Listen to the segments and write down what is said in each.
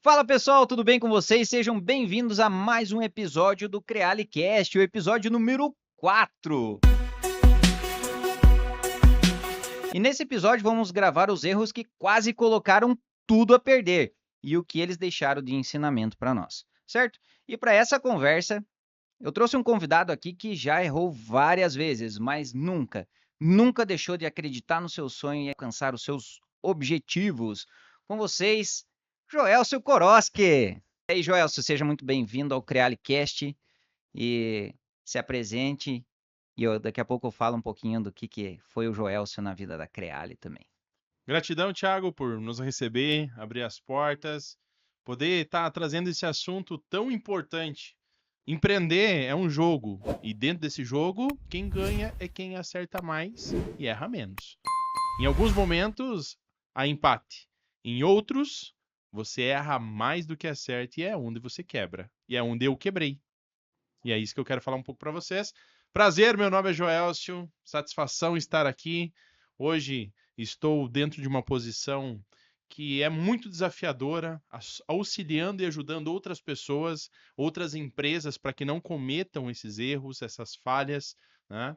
Fala pessoal, tudo bem com vocês? Sejam bem-vindos a mais um episódio do CrealiCast, o episódio número 4. E nesse episódio vamos gravar os erros que quase colocaram tudo a perder e o que eles deixaram de ensinamento para nós, certo? E para essa conversa, eu trouxe um convidado aqui que já errou várias vezes, mas nunca deixou de acreditar no seu sonho e alcançar os seus objetivos. Com vocês, Joelcio Koroski. E aí, Joelcio, seja muito bem-vindo ao CrealiCast e se apresente. Daqui a pouco eu falo um pouquinho do que foi o Joelcio na vida da Creali também. Gratidão, Thiago, por nos receber, abrir as portas, poder estar trazendo esse assunto tão importante. Empreender é um jogo, e dentro desse jogo, quem ganha é quem acerta mais e erra menos. Em alguns momentos, há empate. Em outros, você erra mais do que acerta e é onde você quebra. E é onde eu quebrei. E é isso que eu quero falar um pouco para vocês. Prazer, meu nome é Joelcio, satisfação estar aqui. Hoje estou dentro de uma posição que é muito desafiadora, auxiliando e ajudando outras pessoas, outras empresas para que não cometam esses erros, essas falhas, né?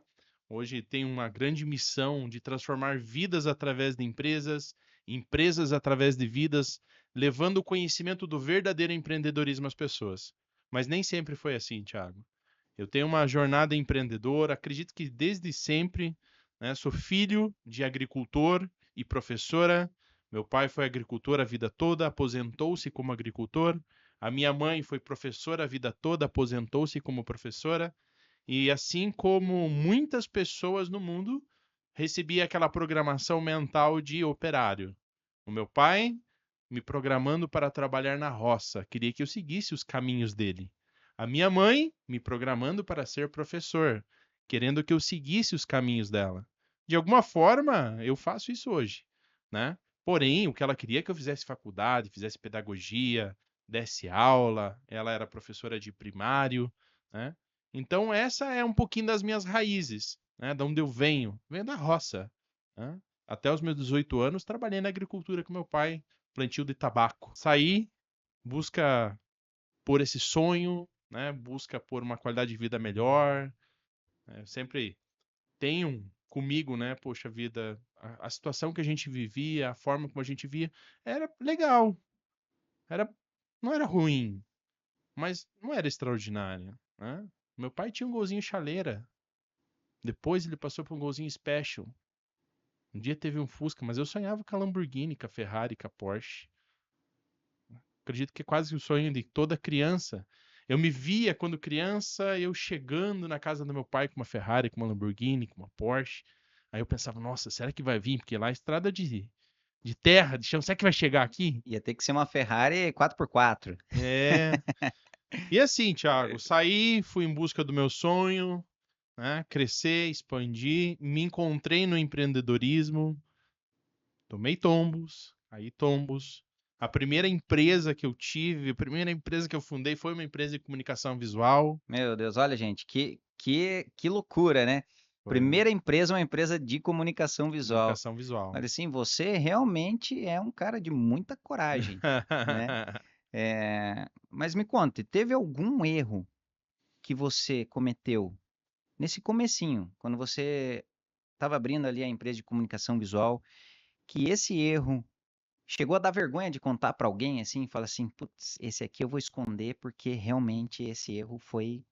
Hoje tenho uma grande missão de transformar vidas através de empresas, empresas através de vidas, levando o conhecimento do verdadeiro empreendedorismo às pessoas. Mas nem sempre foi assim, Thiago. Eu tenho uma jornada empreendedora, acredito que desde sempre, né, sou filho de agricultor e professora. Meu pai foi agricultor a vida toda, aposentou-se como agricultor. A minha mãe foi professora a vida toda, aposentou-se como professora. E assim como muitas pessoas no mundo, recebi aquela programação mental de operário. O meu pai me programando para trabalhar na roça, queria que eu seguisse os caminhos dele. A minha mãe me programando para ser professor, querendo que eu seguisse os caminhos dela. De alguma forma, eu faço isso hoje, né? Porém, o que ela queria é que eu fizesse faculdade, fizesse pedagogia, desse aula, ela era professora de primário, né? Então, essa é um pouquinho das minhas raízes, né? De onde eu venho. Venho da roça, né? Até os meus 18 anos, trabalhei na agricultura com meu pai, plantio de tabaco. Saí, busca por esse sonho, né? Busca por uma qualidade de vida melhor. Eu sempre tenho comigo, né? Poxa vida, a situação que a gente vivia, a forma como a gente via, era legal. Era, não era ruim, mas não era extraordinária, né? Meu pai tinha um golzinho chaleira. Depois ele passou por um golzinho special. Um dia teve um Fusca, mas eu sonhava com a Lamborghini, com a Ferrari, com a Porsche. Acredito que é quase o sonho de toda criança. Eu me via quando criança, eu chegando na casa do meu pai com uma Ferrari, com uma Lamborghini, com uma Porsche. Aí eu pensava, nossa, será que vai vir? Porque lá é estrada de terra, de chão, será que vai chegar aqui? Ia ter que ser uma Ferrari 4x4. É. E assim, Thiago, saí, fui em busca do meu sonho, né? Crescer, expandir, me encontrei no empreendedorismo, tomei tombos, aí tombos. A primeira empresa que eu tive, a primeira empresa que eu fundei foi uma empresa de comunicação visual. Meu Deus, olha, gente, que loucura, né? Foi uma Primeira empresa, uma empresa de comunicação visual. comunicação visual. Mas assim, você realmente é um cara de muita coragem, né? Mas me conte, teve algum erro que você cometeu nesse comecinho, quando você estava abrindo ali a empresa de comunicação visual, que esse erro chegou a dar vergonha de contar para alguém assim, e fala assim, putz, esse aqui eu vou esconder porque realmente esse erro foi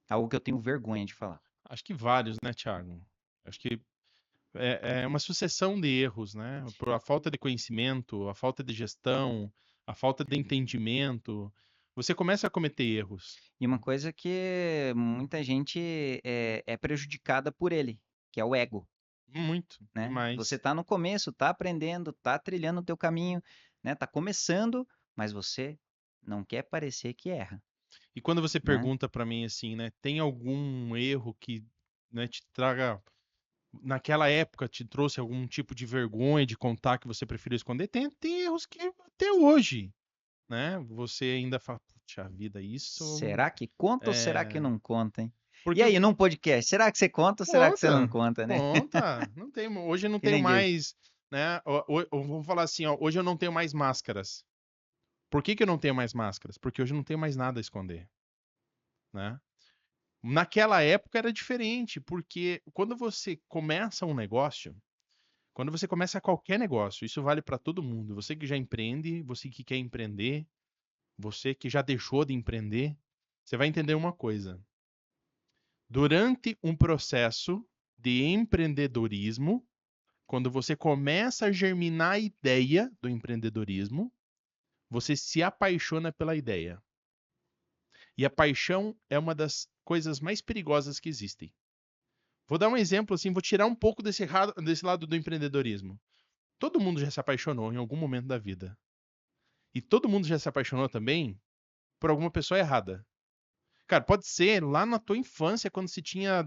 algo que eu tenho vergonha de falar. Acho que vários, né, Thiago? Acho que é uma sucessão de erros, né? Por a falta de conhecimento, a falta de gestão, a falta de entendimento, você começa a cometer erros. E uma coisa que muita gente é prejudicada por ele, que é o ego, Muito, né? Você demais. está no começo, está aprendendo, está trilhando o teu caminho, né? Está começando, mas você não quer parecer que erra, E quando você né? pergunta pra mim assim, né, tem algum erro que, né, te traga, naquela época te trouxe algum tipo de vergonha de contar que você preferiu esconder? Tem erros que até hoje, né, você ainda fala, puxa vida, isso Será que conta ou será que é... não conta, hein? E Porque aí, num podcast, será que você conta ou será que você não conta, conta, né? conta. Não tem, hoje eu não Que tenho nem diz. mais, né? Vamos falar assim, ó, hoje eu não tenho mais máscaras. Por que eu não tenho mais máscaras? Porque hoje eu não tenho mais nada a esconder, né? Naquela época era diferente, porque quando você começa um negócio, quando você começa qualquer negócio, isso vale para todo mundo. Você que já empreende, você que quer empreender, você que já deixou de empreender, você vai entender uma coisa. Durante um processo de empreendedorismo, quando você começa a germinar a ideia do empreendedorismo, você se apaixona pela ideia. E a paixão é uma das coisas mais perigosas que existem. Vou dar um exemplo assim, vou tirar um pouco desse lado do empreendedorismo. Todo mundo já se apaixonou em algum momento da vida. E todo mundo já se apaixonou também por alguma pessoa errada. Cara, pode ser lá na tua infância, quando você tinha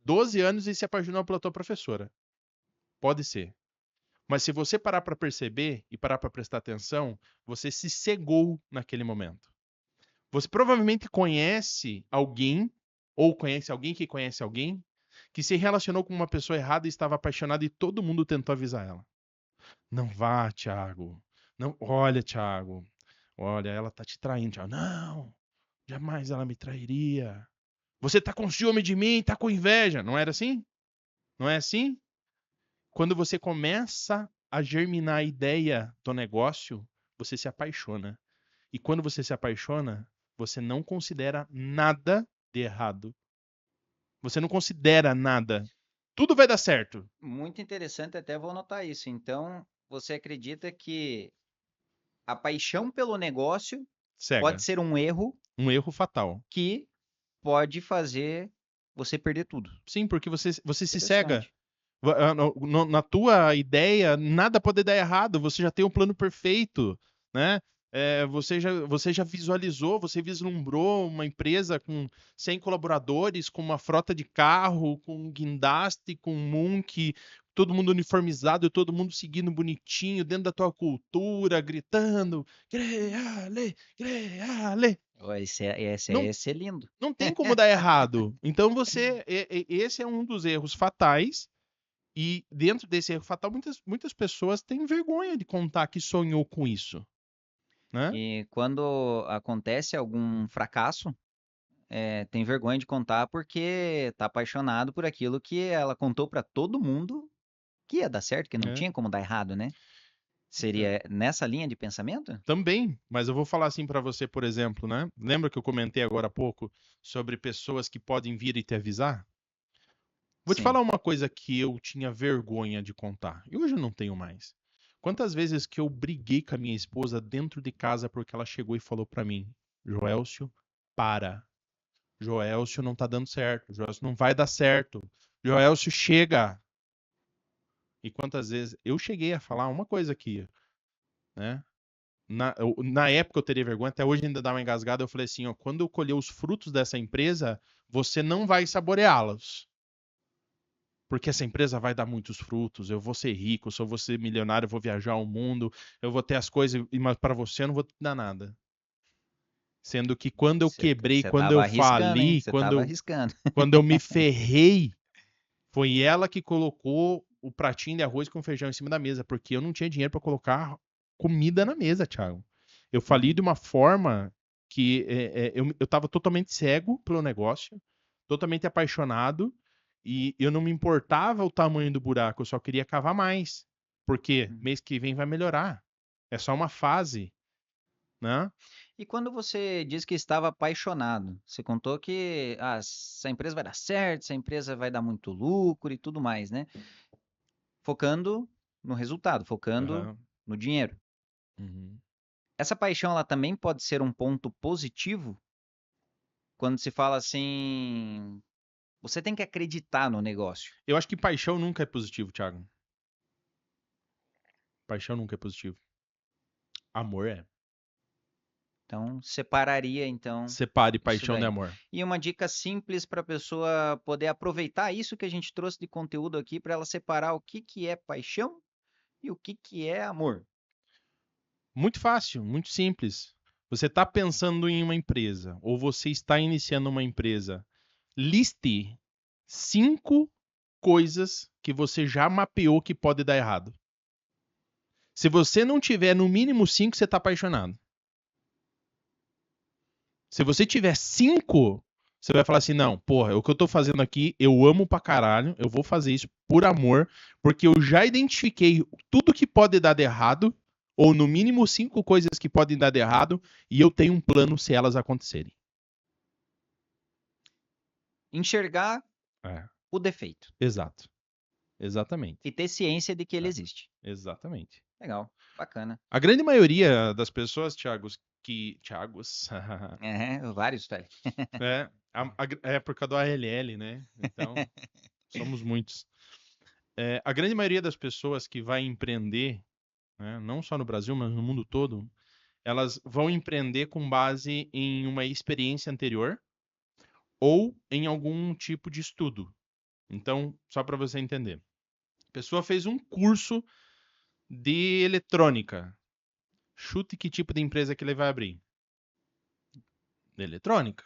12 anos e se apaixonou pela tua professora. Pode ser. Mas se você parar para perceber e parar para prestar atenção, você se cegou naquele momento. Você provavelmente conhece alguém, ou conhece alguém que se relacionou com uma pessoa errada e estava apaixonada e todo mundo tentou avisar ela. Não vá, Thiago. Não, olha, Thiago. Olha, ela tá te traindo, Thiago. Não, jamais ela me trairia. Você tá com ciúme de mim, tá com inveja. Não era assim? Não é assim? Quando você começa a germinar a ideia do negócio, você se apaixona. E quando você se apaixona, você não considera nada de errado. Você não considera nada. Tudo vai dar certo. Muito interessante, até vou anotar isso. Então, você acredita que a paixão pelo negócio pode Cega. ser um erro Um erro fatal. que pode fazer você perder tudo. Sim, porque você se cega. Interessante. Na tua ideia, nada pode dar errado. Você já tem um plano perfeito, né? Você já visualizou, você vislumbrou uma empresa com 100 colaboradores, com uma frota de carro, com um guindaste, com um Munk, todo mundo uniformizado, todo mundo seguindo bonitinho, dentro da tua cultura, gritando, Greale, Greale. Esse Não, é esse é lindo. não tem como dar errado. Então esse é um dos erros fatais. E dentro desse erro fatal, muitas pessoas têm vergonha de contar que sonhou com isso, né? E quando acontece algum fracasso, tem vergonha de contar porque tá apaixonado por aquilo que ela contou para todo mundo que ia dar certo, que não É. tinha como dar errado, né? Seria nessa linha de pensamento? Também, mas eu vou falar assim para você, por exemplo, né? Lembra que eu comentei agora há pouco sobre pessoas que podem vir e te avisar? Vou te Sim. falar uma coisa que eu tinha vergonha de contar. E hoje eu não tenho mais. Quantas vezes que eu briguei com a minha esposa dentro de casa porque ela chegou e falou para mim: Joelcio, para. Joelcio não tá dando certo. Joelcio não vai dar certo. Joelcio, chega. E quantas vezes eu cheguei a falar uma coisa aqui, né? Na época eu teria vergonha, até hoje ainda dá uma engasgada. Eu falei assim: ó, quando eu colher os frutos dessa empresa, você não vai saboreá-los. Porque essa empresa vai dar muitos frutos, eu vou ser rico, eu vou ser milionário, eu vou viajar ao mundo, eu vou ter as coisas, mas para você eu não vou te dar nada. Sendo que quando eu quebrei, Você quando tava eu arriscando, hein? fali, Você tava arriscando. quando eu me ferrei, foi ela que colocou o pratinho de arroz com feijão em cima da mesa, porque eu não tinha dinheiro para colocar comida na mesa, Thiago. Eu fali de uma forma que eu estava totalmente cego pelo negócio, totalmente apaixonado, e eu não me importava o tamanho do buraco, eu só queria cavar mais. Porque mês que vem vai melhorar. É só uma fase, né? E quando você diz que estava apaixonado, você contou que essa empresa vai dar certo, essa empresa vai dar muito lucro e tudo mais, né? Focando no resultado, focando Aham. no dinheiro. Uhum. Essa paixão, ela também pode ser um ponto positivo quando se fala assim, você tem que acreditar no negócio. Eu acho que paixão nunca é positivo, Thiago. Paixão nunca é positivo. Amor é. Então, separaria então Separe isso paixão de daí. amor. E uma dica simples para a pessoa poder aproveitar isso que a gente trouxe de conteúdo aqui para ela separar o que que é paixão e o que que é amor. Muito fácil, muito simples. Você está pensando em uma empresa ou você está iniciando uma empresa, liste 5 coisas que você já mapeou que pode dar errado. Se você não tiver no mínimo 5, você está apaixonado. Se você tiver 5, você vai falar assim, não, porra, o que eu tô fazendo aqui, eu amo pra caralho, eu vou fazer isso por amor, porque eu já identifiquei tudo que pode dar de errado, ou no mínimo 5 coisas que podem dar de errado, e eu tenho um plano se elas acontecerem. Enxergar É, o defeito exato. Exatamente. e ter ciência de que ele É, existe. exatamente. Legal, bacana. A grande maioria das pessoas, Thiagos, Thiagos, Vários, velho. é por causa do ALL, né? Então, somos muitos. A grande maioria das pessoas que vai empreender, né, não só no Brasil, mas no mundo todo, elas vão empreender com base em uma experiência anterior ou em algum tipo de estudo. Então, só para você entender. A pessoa fez um curso de eletrônica. Chute que tipo de empresa que ele vai abrir. De eletrônica.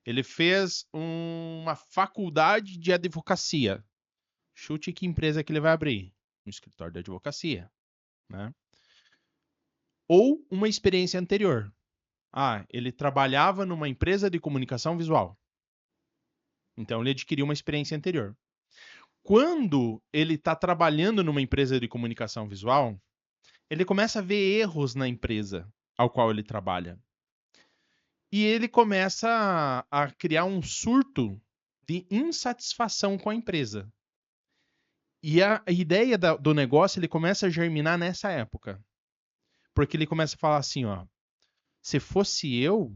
Ele fez uma faculdade de advocacia. Chute que empresa que ele vai abrir. Um escritório de advocacia. Né? Ou uma experiência anterior. Ele trabalhava numa empresa de comunicação visual. Então ele adquiriu uma experiência anterior. Quando ele está trabalhando numa empresa de comunicação visual, ele começa a ver erros na empresa ao qual ele trabalha. E ele começa a criar um surto de insatisfação com a empresa. E a ideia do negócio ele começa a germinar nessa época. Porque ele começa a falar assim, ó, se fosse eu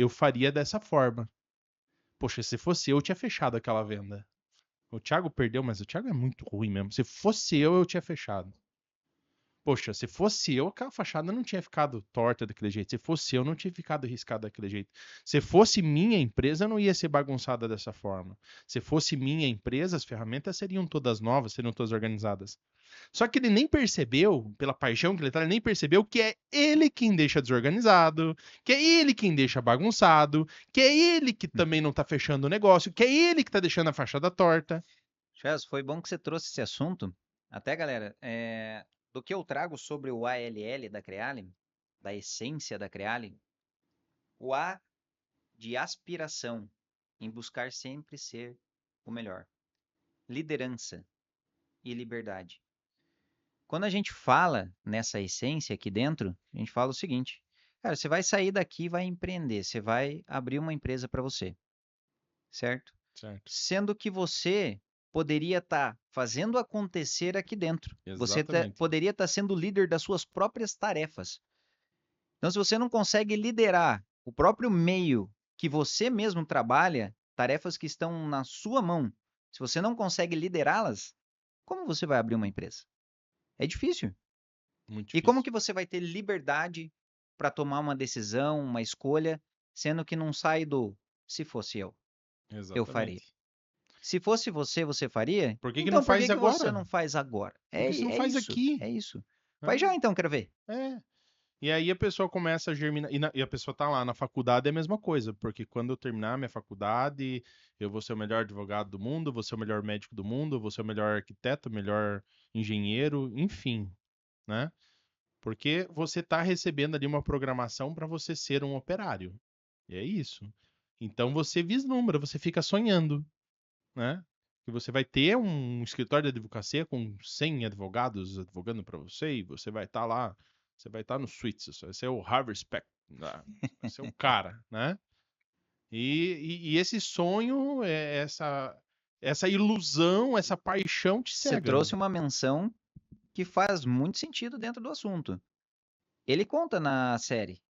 faria dessa forma. Poxa, se fosse eu tinha fechado aquela venda. O Thiago perdeu, mas o Thiago é muito ruim mesmo. Se fosse eu tinha fechado. Poxa, se fosse eu, aquela fachada não tinha ficado torta daquele jeito. Se fosse eu, não tinha ficado riscada daquele jeito. Se fosse minha empresa, não ia ser bagunçada dessa forma. Se fosse minha empresa, as ferramentas seriam todas novas, seriam todas organizadas. Só que ele nem percebeu, pela paixão que ele tá, ele nem percebeu que é ele quem deixa desorganizado, que é ele quem deixa bagunçado, que é ele que também não tá fechando o negócio, que é ele que tá deixando a fachada torta. Chaz, foi bom que você trouxe esse assunto. Até, galera, do que eu trago sobre o ALL da Creale, da essência da Creale, o A de aspiração, em buscar sempre ser o melhor. Liderança e liberdade. Quando a gente fala nessa essência aqui dentro, a gente fala o seguinte: cara, você vai sair daqui e vai empreender, você vai abrir uma empresa para você, certo? Certo. Sendo que você poderia estar fazendo acontecer aqui dentro. Você Exatamente. poderia estar sendo líder das suas próprias tarefas. Então, se você não consegue liderar o próprio meio que você mesmo trabalha, tarefas que estão na sua mão, se você não consegue liderá-las, como você vai abrir uma empresa? É difícil. Muito E como difícil. que você vai ter liberdade para tomar uma decisão, uma escolha, sendo que não sai do se fosse eu faria. Exatamente. Se fosse você, você faria? Por que que não Então por que faz que você agora? não faz agora? Por que você não faz aqui? É isso. Faz Hã? já então, quero ver. É. E aí a pessoa começa a germinar. E a pessoa tá lá na faculdade é a mesma coisa, porque quando eu terminar minha faculdade, eu vou ser o melhor advogado do mundo, vou ser o melhor médico do mundo, vou ser o melhor arquiteto, o melhor engenheiro, enfim, né? Porque você tá recebendo ali uma programação para você ser um operário. E é isso. Então você vislumbra, você fica sonhando, né? Que você vai ter um escritório de advocacia com 100 advogados advogando para você e você vai estar lá, você vai estar no Suítes, você vai ser o Harvey Specter, vai ser o cara, né? E esse sonho, essa ilusão, essa paixão te Você cega. trouxe uma menção que faz muito sentido dentro do assunto. Ele conta na série.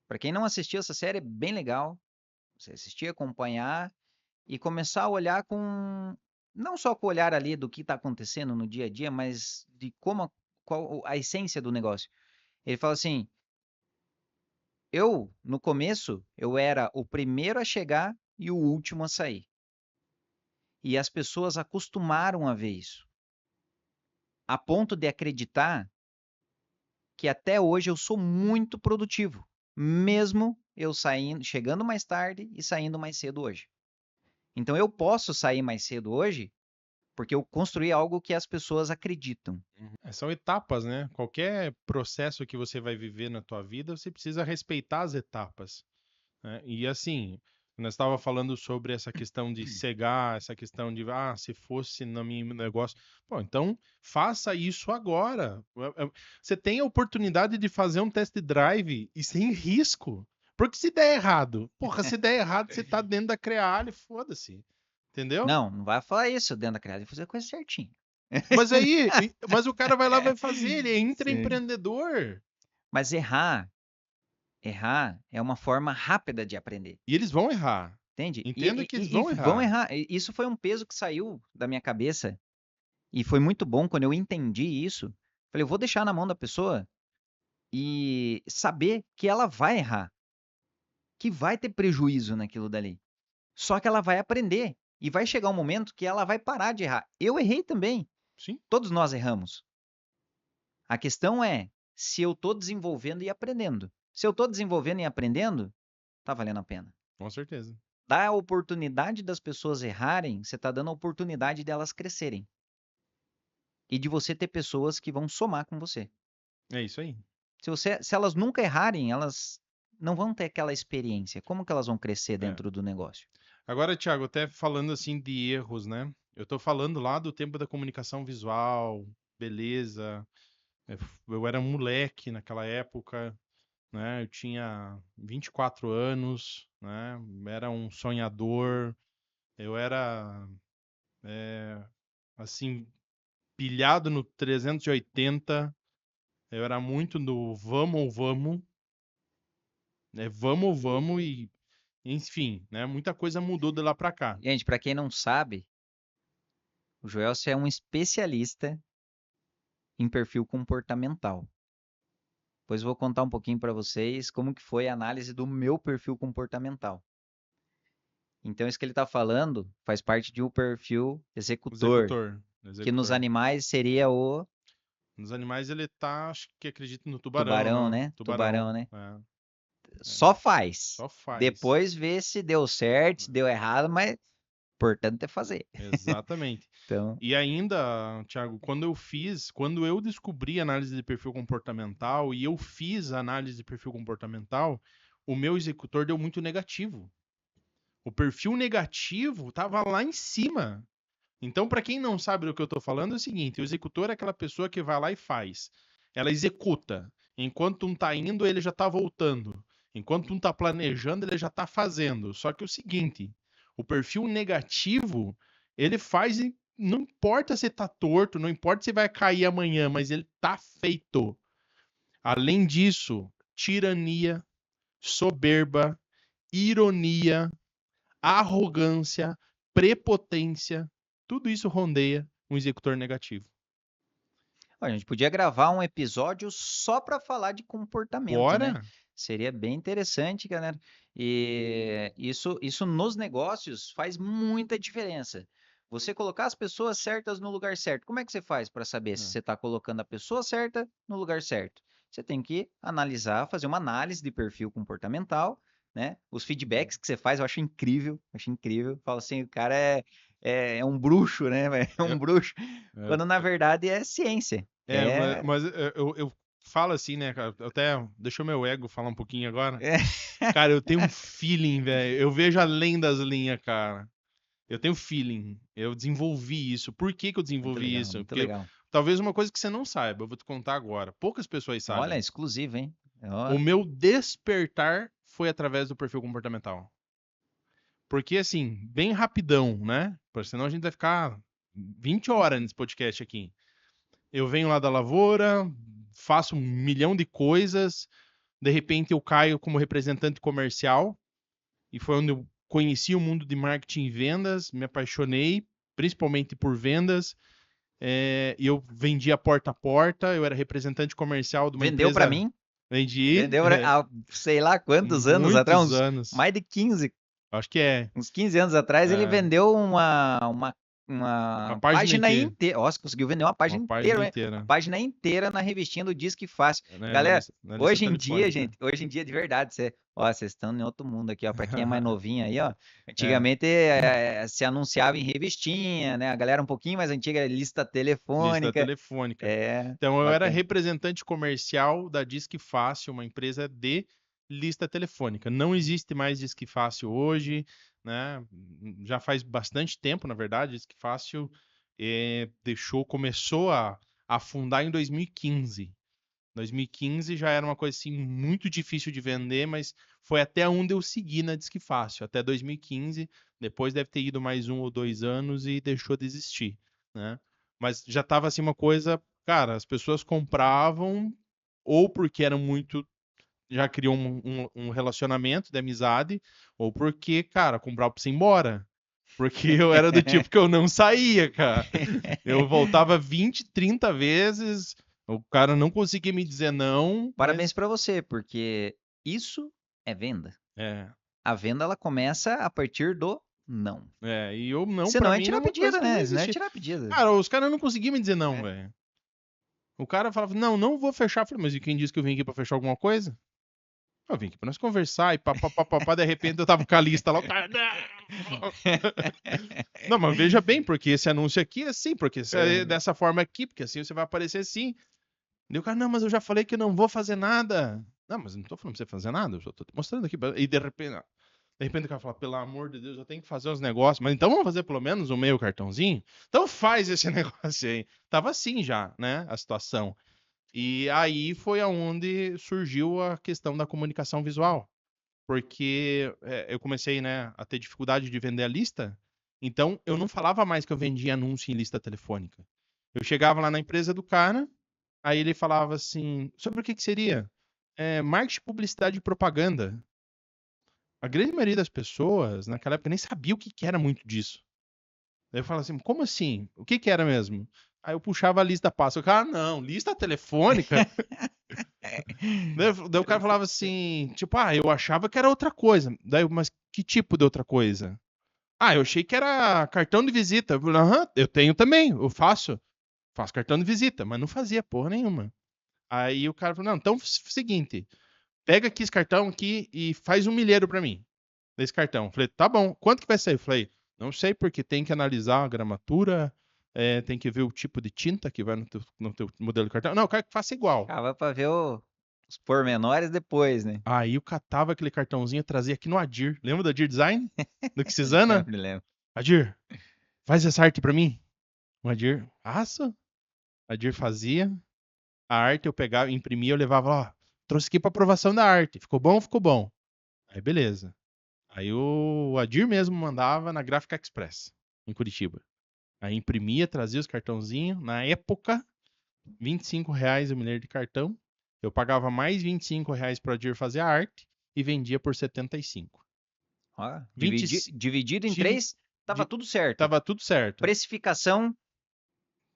Para quem não assistiu essa série, é bem legal. Você assistir, acompanhar e começar a olhar com não só com o olhar ali do que está acontecendo no dia a dia, mas de qual a essência do negócio. Ele fala assim: no começo, eu era o primeiro a chegar e o último a sair. E as pessoas acostumaram a ver isso, a ponto de acreditar que até hoje eu sou muito produtivo, mesmo eu chegando mais tarde e saindo mais cedo hoje. Então eu posso sair mais cedo hoje porque eu construí algo que as pessoas acreditam. São etapas, né? Qualquer processo que você vai viver na tua vida, você precisa respeitar as etapas. né? E assim, nós estava falando sobre essa questão de cegar, essa questão de, se fosse no meu negócio. Pô, então faça isso agora. Você tem a oportunidade de fazer um test drive e sem risco. Porque se der errado, porra, se der errado, você tá dentro da Creale, foda-se. Entendeu? Não, não vai falar isso dentro da criada, fazer a coisa certinho. Mas o cara vai lá e vai fazer, ele é Sim. intraempreendedor. Mas errar é uma forma rápida de aprender, E eles vão errar. entende? Entenda que eles E vão vão errar. errar. Isso foi um peso que saiu da minha cabeça e foi muito bom quando eu entendi isso. Falei, eu vou deixar na mão da pessoa e saber que ela vai errar, que vai ter prejuízo naquilo dali. Só que ela vai aprender e vai chegar um momento que ela vai parar de errar. Eu errei também. Sim, Todos nós erramos. A questão é se eu estou desenvolvendo e aprendendo. Se eu estou desenvolvendo e aprendendo, tá valendo a pena. com certeza. Dar a oportunidade das pessoas errarem, você está dando a oportunidade delas crescerem. E de você ter pessoas que vão somar com você. É isso aí. Se elas nunca errarem, elas não vão ter aquela experiência. Como que elas vão crescer É. dentro do negócio? Agora, Thiago, até falando assim de erros, né? Eu tô falando lá do tempo da comunicação visual, beleza. Eu era um moleque naquela época, né? Eu tinha 24 anos, né? Era um sonhador. Eu era, assim, pilhado no 380. Eu era muito do vamos ou vamos, né? Vamos ou vamos e, enfim, né? Muita coisa mudou de lá pra cá. Gente, para quem não sabe, o Joelson é um especialista em perfil comportamental. Depois eu vou contar um pouquinho para vocês como que foi a análise do meu perfil comportamental. Então, isso que ele está falando faz parte de um perfil executor, Executor, que nos executor. animais seria o Nos animais ele tá, acho que acredito no tubarão, tubarão, né? né? Tubarão, Tubarão, né? é, Só faz. só faz. Depois vê se deu certo, se deu errado, mas importante é fazer. Exatamente. Então, E ainda, Thiago, quando eu descobri análise de perfil comportamental e eu fiz a análise de perfil comportamental, o meu executor deu muito negativo. O perfil negativo estava lá em cima. Então, para quem não sabe do que eu estou falando, é o seguinte: o executor é aquela pessoa que vai lá e faz. Ela executa. Enquanto um está indo, ele já está voltando. Enquanto um está planejando, ele já está fazendo. Só que é o seguinte: o perfil negativo, ele faz e não importa se está torto, não importa se vai cair amanhã, mas ele está feito. Além disso, tirania, soberba, ironia, arrogância, prepotência, tudo isso rondeia um executor negativo. a gente podia gravar um episódio só para falar de comportamento, né? Bora? Seria bem interessante, galera. E isso nos negócios faz muita diferença. Você colocar as pessoas certas no lugar certo. Como é que você faz para saber se É. você está colocando a pessoa certa no lugar certo? Você tem que analisar, fazer uma análise de perfil comportamental, né? Os feedbacks que você faz, eu acho incrível, acho incrível. Fala assim, o cara é um bruxo, né? É um É, bruxo, é, quando na verdade é ciência. mas eu falo assim, né, cara? Até deixa o meu ego falar um pouquinho agora. É, Cara, eu tenho um feeling, velho. Eu vejo além das linhas, cara. Eu tenho feeling. Eu desenvolvi isso. Por que que eu muito desenvolvi legal, isso? muito Porque legal. talvez uma coisa que você não saiba, eu vou te contar agora. Poucas pessoas Olha, sabem. exclusivo, hein? O Ó, meu despertar foi através do perfil comportamental. Porque, assim, bem rapidão, né? Porque senão a gente vai ficar 20 horas nesse podcast aqui. Eu venho lá da lavoura, faço 1 milhão de coisas, de repente eu caio como representante comercial, e foi onde eu conheci o mundo de marketing e vendas, me apaixonei, principalmente por vendas, e eu vendia porta a porta, eu era representante comercial de uma vendeu para empresa, mim, vendi vendeu há sei lá quantos anos atrás, muitos anos, mais de 15, acho que é, uns 15 anos atrás, ele é, vendeu uma uma página página inteira, inteira. Nossa, conseguiu vender uma uma página página inteira, hein? A inteira, página inteira na revistinha do Disque Fácil. né, Galera, na lista hoje em dia, telefônica. gente, hoje em dia de verdade, vocês estão em outro mundo aqui, ó. Para quem é mais novinho aí, ó. É, Antigamente se anunciava em revistinha, né? A galera um pouquinho mais antiga, lista lista telefônica. telefônica. É Então, eu era bacana. representante comercial da Disque Fácil, uma empresa de lista telefônica. Não existe mais Disque Fácil hoje, né? Já faz bastante tempo, na verdade, Disque Fácil começou a afundar em 2015. 2015 já era uma coisa assim muito difícil de vender, mas foi até onde eu segui na Disque Fácil, até 2015. Depois deve ter ido mais 1 ou 2 anos e deixou de existir, né? Mas já estava assim uma coisa, cara, as pessoas compravam ou porque eram muito, já criou um relacionamento de amizade, ou porque, cara, comprava pra você ir embora. Porque eu era do tipo que eu não saía, cara. Eu voltava 20, 30 vezes, o cara não conseguia me dizer não, Parabéns mas para você, porque isso é venda. A venda ela começa a partir do não. e eu não, pra Senão é mim, é tirar uma coisa pedido, que não né? Senão é existia. tirar pedido. Cara, os caras não conseguiam me dizer não, É. velho. O cara falava, não, não vou fechar. Eu falei, mas e quem disse que eu vim aqui pra fechar alguma coisa? Eu vim aqui pra nós conversar e pá, de repente eu tava com a lista lá, o cara, não! Não, mas veja bem, porque esse anúncio aqui é assim, porque é dessa forma aqui, porque assim você vai aparecer assim. E o cara, não, mas eu já falei que eu não vou fazer nada. Não, mas eu não tô falando pra você fazer nada, eu só tô te mostrando aqui. E de repente o cara fala, pelo amor de Deus, eu tenho que fazer uns negócios, mas então vamos fazer pelo menos um meio cartãozinho? Então faz esse negócio aí. Tava assim já, né, a situação. E aí foi aonde surgiu a questão da comunicação visual. Porque eu comecei, né, a ter dificuldade de vender a lista, então eu não falava mais que eu vendia anúncio em lista telefônica. Eu chegava lá na empresa do cara, aí ele falava assim, sobre o que que seria? Marketing, publicidade e propaganda. A grande maioria das pessoas, naquela época, nem sabia o que que era muito disso. Daí eu falava assim, como assim? O que que era mesmo? Aí eu puxava a lista passa. O cara, não, lista telefônica? Daí o cara falava assim, tipo, eu achava que era outra coisa. Daí, mas que tipo de outra coisa? Eu achei que era cartão de visita. Eu falei, aham, eu tenho também, eu faço cartão de visita, mas não fazia porra nenhuma. Aí o cara falou, não, então seguinte, pega aqui esse cartão aqui e faz um milheiro pra mim, desse cartão. Eu falei, tá bom, quanto que vai sair? Eu falei, não sei, porque tem que analisar a gramatura, tem que ver o tipo de tinta que vai no teu modelo de cartão. Não, eu quero que faça igual. Ficava pra ver os pormenores depois, né? Aí eu catava aquele cartãozinho e trazia aqui no Adir. Lembra do Adir Design? Do Xisana? Lembro. Adir, faz essa arte pra mim. O Adir, faço. Adir fazia. A arte eu pegava, imprimia, eu levava, ó, trouxe aqui pra aprovação da arte. Ficou bom? Ficou bom. Aí beleza. Aí o Adir mesmo mandava na Gráfica Express, em Curitiba. Aí imprimia, trazia os cartãozinhos. Na época, R$ 25 o milheiro de cartão. Eu pagava mais R$ 25 para o Adir fazer a arte e vendia por 75. Ó, 20, dividido em 3, tava tudo certo. Tava tudo certo. Precificação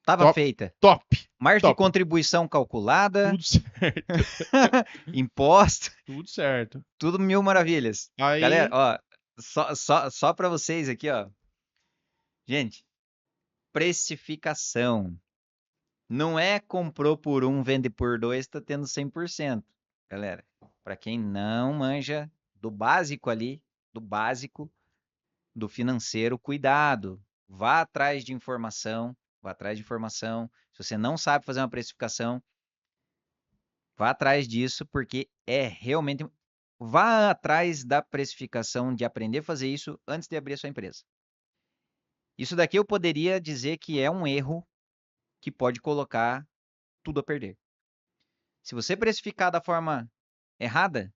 tava Top, feita. Top. Margem de contribuição calculada. Tudo certo. Imposto. Tudo certo. Tudo mil maravilhas. Aí... Galera, ó, só para vocês aqui, ó. Gente, precificação. Não é comprou por 1, vende por 2, tá tendo 100%. Galera, para quem não manja do básico ali, do básico, do financeiro, cuidado. Vá atrás de informação, vá atrás de informação. Se você não sabe fazer uma precificação, vá atrás disso, porque é realmente. Vá atrás da precificação, de aprender a fazer isso antes de abrir a sua empresa. Isso daqui eu poderia dizer que é um erro que pode colocar tudo a perder. Se você precificar da forma errada,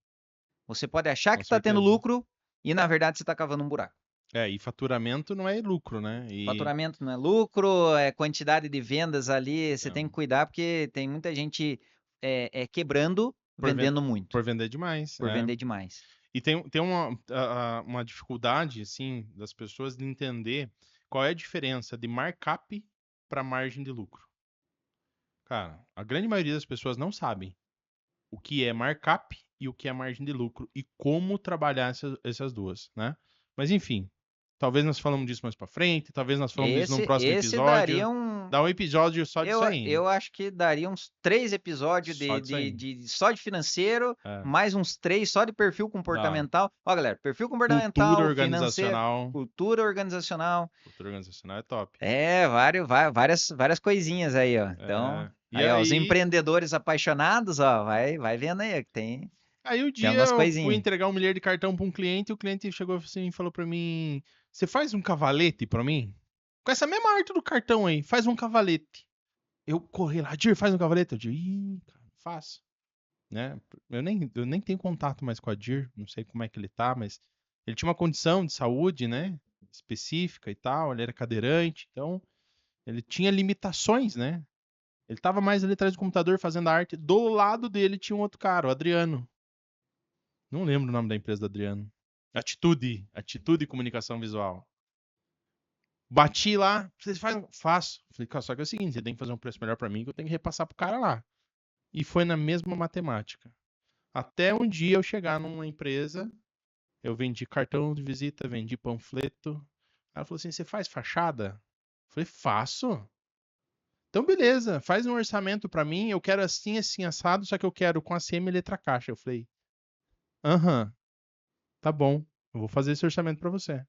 você pode achar que está tendo lucro e, na verdade, você está cavando um buraco. E faturamento não é lucro, né? Faturamento não é lucro, é quantidade de vendas ali, você tem que cuidar, porque tem muita gente quebrando, vendendo muito. Por vender demais. Por vender demais. E tem uma dificuldade, assim, das pessoas de entender qual é a diferença de markup para margem de lucro. Cara, a grande maioria das pessoas não sabem o que é markup e o que é margem de lucro e como trabalhar essas duas, né? Mas enfim, talvez nós falamos disso mais pra frente, talvez nós falamos disso num próximo episódio. Dá um episódio só disso aí. Eu acho que daria uns 3 episódios só de financeiro, mais uns 3 só de perfil comportamental. Ó, galera, perfil comportamental, cultura organizacional. Cultura organizacional. Cultura organizacional é top. Várias coisinhas aí, ó. Então, aí, ó, os empreendedores apaixonados, ó, vai vendo aí, que Aí o Tem dia algumas eu fui coisinhas. entregar um milhar de cartão pra um cliente e o cliente chegou assim e falou pra mim: Você faz um cavalete pra mim? Com essa mesma arte do cartão aí, faz um cavalete. Eu corri lá, Dir, faz um cavalete. Eu digo, ih, cara, faço. Né? Eu nem tenho contato mais com a Dir, não sei como é que ele tá, mas ele tinha uma condição de saúde, né? Específica e tal, ele era cadeirante, então ele tinha limitações, né? Ele tava mais ali atrás do computador fazendo a arte. Do lado dele tinha um outro cara, o Adriano. Não lembro o nome da empresa do Adriano. Atitude Comunicação Visual. Bati lá, vocês fazem? Faço. Falei, cara, só que é o seguinte, você tem que fazer um preço melhor pra mim que eu tenho que repassar pro cara lá. E foi na mesma matemática. Até um dia eu chegar numa empresa, eu vendi cartão de visita, vendi panfleto. Ela falou assim, você faz fachada? Eu falei, faço. Então, beleza, faz um orçamento pra mim, eu quero assim, assim, assado, só que eu quero com ACM e letra caixa. Eu falei, aham, tá bom, eu vou fazer esse orçamento pra você.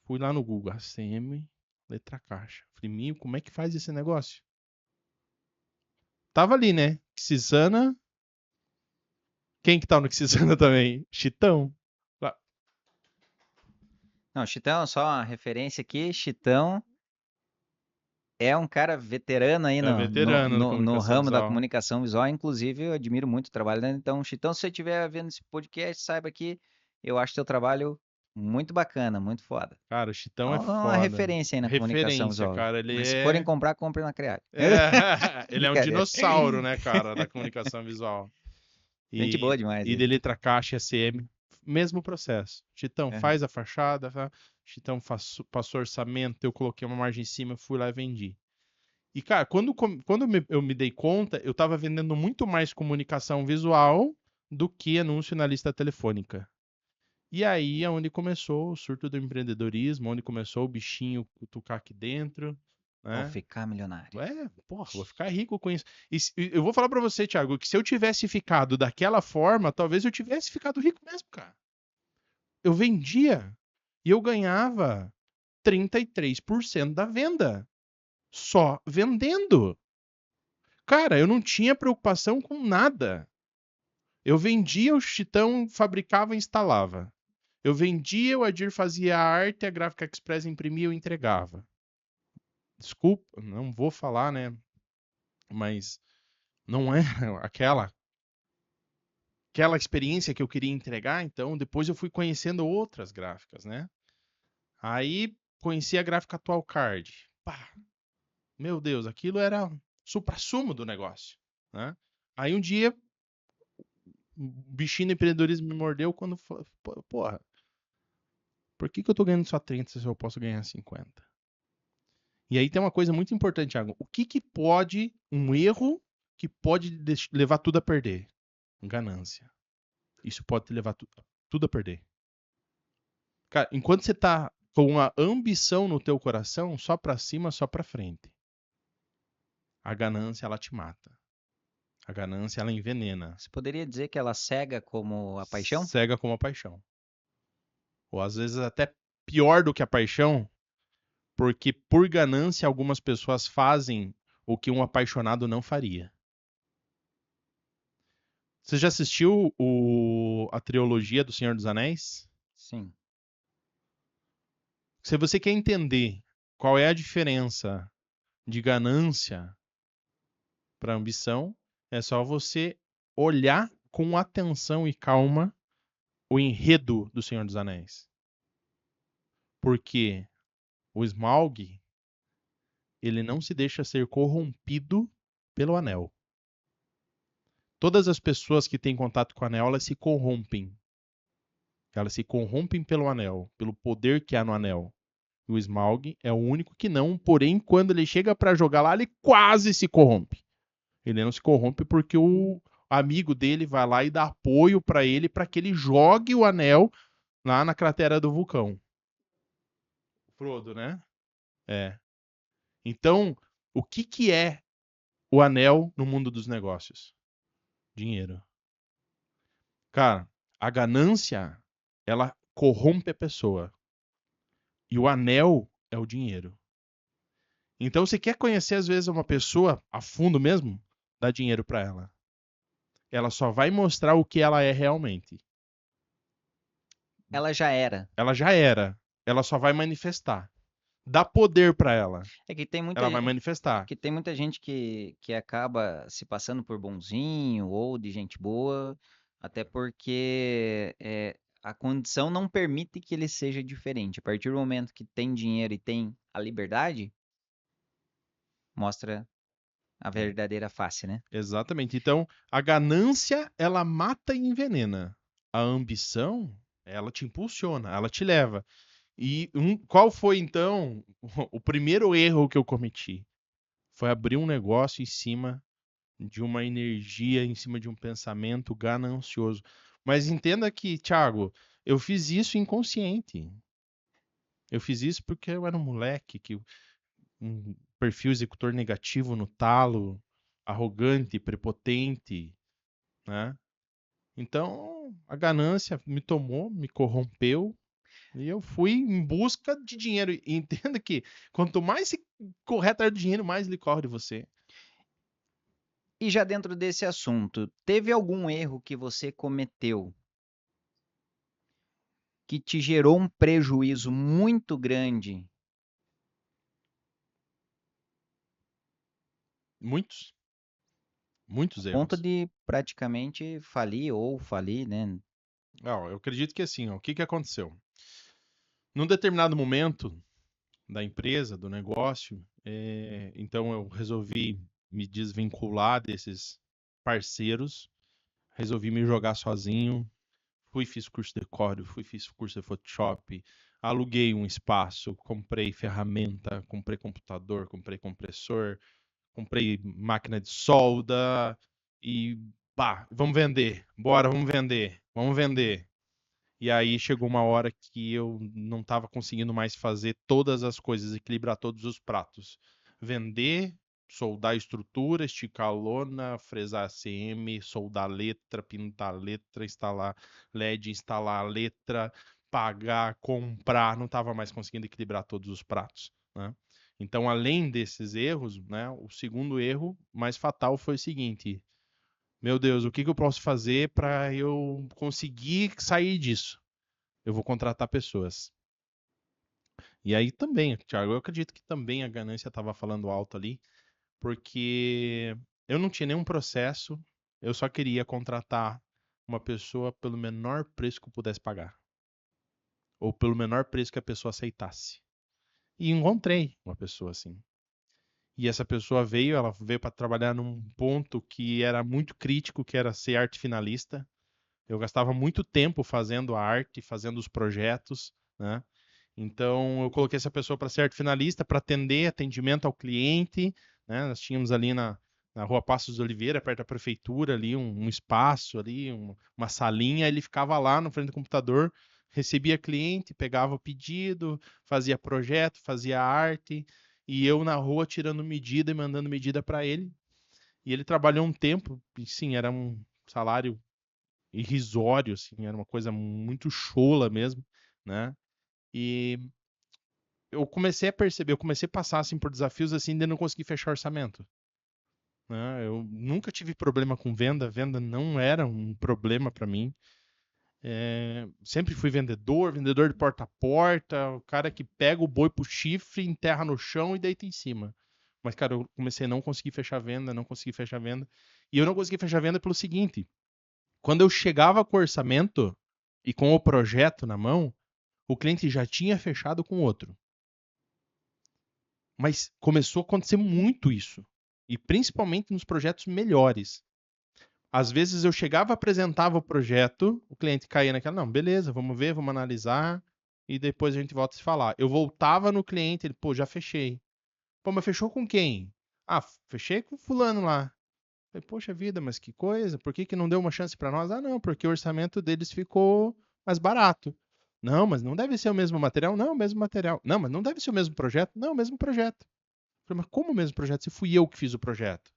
Fui lá no Google, ACM, letra caixa. Falei, Minho, como é que faz esse negócio? Tava ali, né? Xisana. Quem que tá no Xisana também? Chitão. Lá- Não, Chitão, só uma referência aqui. Chitão é um cara veterano aí É veterano da no comunicação ramo da visual. comunicação visual. Inclusive, eu admiro muito o trabalho dele. Então, Chitão, se você estiver vendo esse podcast, saiba que eu acho teu trabalho muito bacana, muito foda. Cara, o Chitão é Então, é uma foda. referência aí na comunicação Referência, visual. cara. Ele Mas se forem é. comprar, comprem na Criale. Ele é um Brincadeira. dinossauro, né, cara, da comunicação visual. Gente E, boa demais e de ele. letra caixa e ACM, mesmo processo. Chitão, Aham. faz a fachada. Chitão passou orçamento, eu coloquei uma margem em cima, fui lá e vendi. E, cara, quando eu me dei conta, eu tava vendendo muito mais comunicação visual do que anúncio na lista telefônica. E aí é onde começou o surto do empreendedorismo, onde começou o bichinho cutucar aqui dentro, Vou né? ficar milionário. Porra, vou ficar rico com isso. E eu vou falar pra você, Thiago, que se eu tivesse ficado daquela forma, talvez eu tivesse ficado rico mesmo, cara. Eu vendia e eu ganhava 33% da venda. Só vendendo. Cara, eu não tinha preocupação com nada. Eu vendia, o Chitão fabricava e instalava. Eu vendia, o Adir fazia a arte, a Gráfica Express imprimia e entregava. Desculpa, não vou falar, né? Mas não é aquela experiência que eu queria entregar, então depois eu fui conhecendo outras gráficas, né? Aí conheci a gráfica Atual Card. Pá, meu Deus, aquilo era o suprassumo do negócio, né? Aí um dia o bichinho do empreendedorismo me mordeu quando falou, porra, por que eu tô ganhando só 30 se eu posso ganhar 50? E aí tem uma coisa muito importante, Thiago. O que pode, um erro que pode levar tudo a perder? Ganância. Isso pode te levar tudo a perder. Cara, enquanto você tá com a ambição no teu coração, só pra cima, só pra frente. A ganância, ela te mata. A ganância, ela envenena. Você poderia dizer que ela cega como a paixão? Cega como a paixão. Ou às vezes até pior do que a paixão, porque por ganância algumas pessoas fazem o que um apaixonado não faria. Você já assistiu a trilogia do Senhor dos Anéis? Sim. Se você quer entender qual é a diferença de ganância para ambição, é só você olhar com atenção e calma o enredo do Senhor dos Anéis. Porque o Smaug, ele não se deixa ser corrompido pelo anel. Todas as pessoas que têm contato com o anel, elas se corrompem. Elas se corrompem pelo anel, pelo poder que há no anel. E o Smaug é o único que não, porém, quando ele chega para jogar lá, ele quase se corrompe. Ele não se corrompe porque o amigo dele vai lá e dá apoio para ele para que ele jogue o anel lá na cratera do vulcão. Frodo, né? É. Então, o que é o anel no mundo dos negócios? Dinheiro. Cara, a ganância, ela corrompe a pessoa. E o anel é o dinheiro. Então, você quer conhecer às vezes uma pessoa a fundo mesmo? Dá dinheiro para ela. ela só vai mostrar o que ela é realmente. Ela já era. Ela já era. Ela só vai manifestar. Dá poder pra ela. É que tem muita, Ela vai manifestar. que tem muita gente que acaba se passando por bonzinho ou de gente boa, até porque a condição não permite que ele seja diferente. A partir do momento que tem dinheiro e tem a liberdade, mostra a verdadeira face, né? Exatamente. Então, a ganância, ela mata e envenena. A ambição, ela te impulsiona, ela te leva. E qual foi, então, o primeiro erro que eu cometi? Foi abrir um negócio em cima de uma energia, em cima de um pensamento ganancioso. Mas entenda que, Thiago, eu fiz isso inconsciente. Eu fiz isso porque eu era um moleque, um perfil executor negativo no talo, arrogante, prepotente, né? Então, a ganância me tomou, me corrompeu, e eu fui em busca de dinheiro. E entenda que quanto mais se correr atrás do dinheiro, mais ele corre de você. E já dentro desse assunto, teve algum erro que você cometeu que te gerou um prejuízo muito grande, Muitos, muitos a ponto erros. de praticamente falir, né? Ó, eu acredito que assim, ó, o que que aconteceu? Num determinado momento da empresa, do negócio, então eu resolvi me desvincular desses parceiros, resolvi me jogar sozinho, fiz curso de código, fiz curso de Photoshop, aluguei um espaço, comprei ferramenta, comprei computador, comprei compressor, comprei máquina de solda e pá, vamos vender, bora, vamos vender, vamos vender. E aí chegou uma hora que eu não estava conseguindo mais fazer todas as coisas, equilibrar todos os pratos. Vender, soldar estrutura, esticar lona, fresar ACM, soldar letra, pintar letra, instalar LED, instalar letra, pagar, comprar, não estava mais conseguindo equilibrar todos os pratos, né? Então, além desses erros, né, o segundo erro mais fatal foi o seguinte: meu Deus, o que que eu posso fazer para eu conseguir sair disso? Eu vou contratar pessoas. E aí também, Thiago, eu acredito que também a ganância estava falando alto ali, porque eu não tinha nenhum processo, eu só queria contratar uma pessoa pelo menor preço que eu pudesse pagar, ou pelo menor preço que a pessoa aceitasse. E encontrei uma pessoa assim. E essa pessoa veio, ela veio para trabalhar num ponto que era muito crítico, que era ser arte finalista. Eu gastava muito tempo fazendo a arte, fazendo os projetos, né? Então, eu coloquei essa pessoa para ser arte finalista, para atendimento ao cliente, né? Nós tínhamos ali na Rua Passos de Oliveira, perto da prefeitura, ali um espaço, ali uma salinha. Ele ficava lá no frente do computador, recebia cliente, pegava o pedido, fazia projeto, fazia arte, e eu na rua tirando medida e mandando medida para ele. E ele trabalhou um tempo, e sim, era um salário irrisório, assim, era uma coisa muito chola mesmo, né? E eu comecei a perceber, eu comecei a passar assim por desafios assim de não conseguir fechar orçamento, né? Eu nunca tive problema com venda, venda não era um problema para mim. Sempre fui vendedor, vendedor de porta a porta, o cara que pega o boi pro chifre, enterra no chão e deita em cima. Mas, cara, eu comecei a não conseguir fechar venda, não consegui fechar venda. E eu não consegui fechar venda pelo seguinte: quando eu chegava com o orçamento e com o projeto na mão, o cliente já tinha fechado com outro. Mas começou a acontecer muito isso. E principalmente nos projetos melhores. Às vezes eu chegava, apresentava o projeto, o cliente caía naquela, não, beleza, vamos ver, vamos analisar, e depois a gente volta a se falar. Eu voltava no cliente, ele, pô, já fechei. Pô, mas fechou com quem? Ah, fechei com fulano lá. Falei, poxa vida, mas que coisa, por que que não deu uma chance para nós? Ah, não, porque o orçamento deles ficou mais barato. Não, mas não deve ser o mesmo material? Não, o mesmo material. Não, mas não deve ser o mesmo projeto? Não, o mesmo projeto. Falei, mas como o mesmo projeto? Se fui eu que fiz o projeto.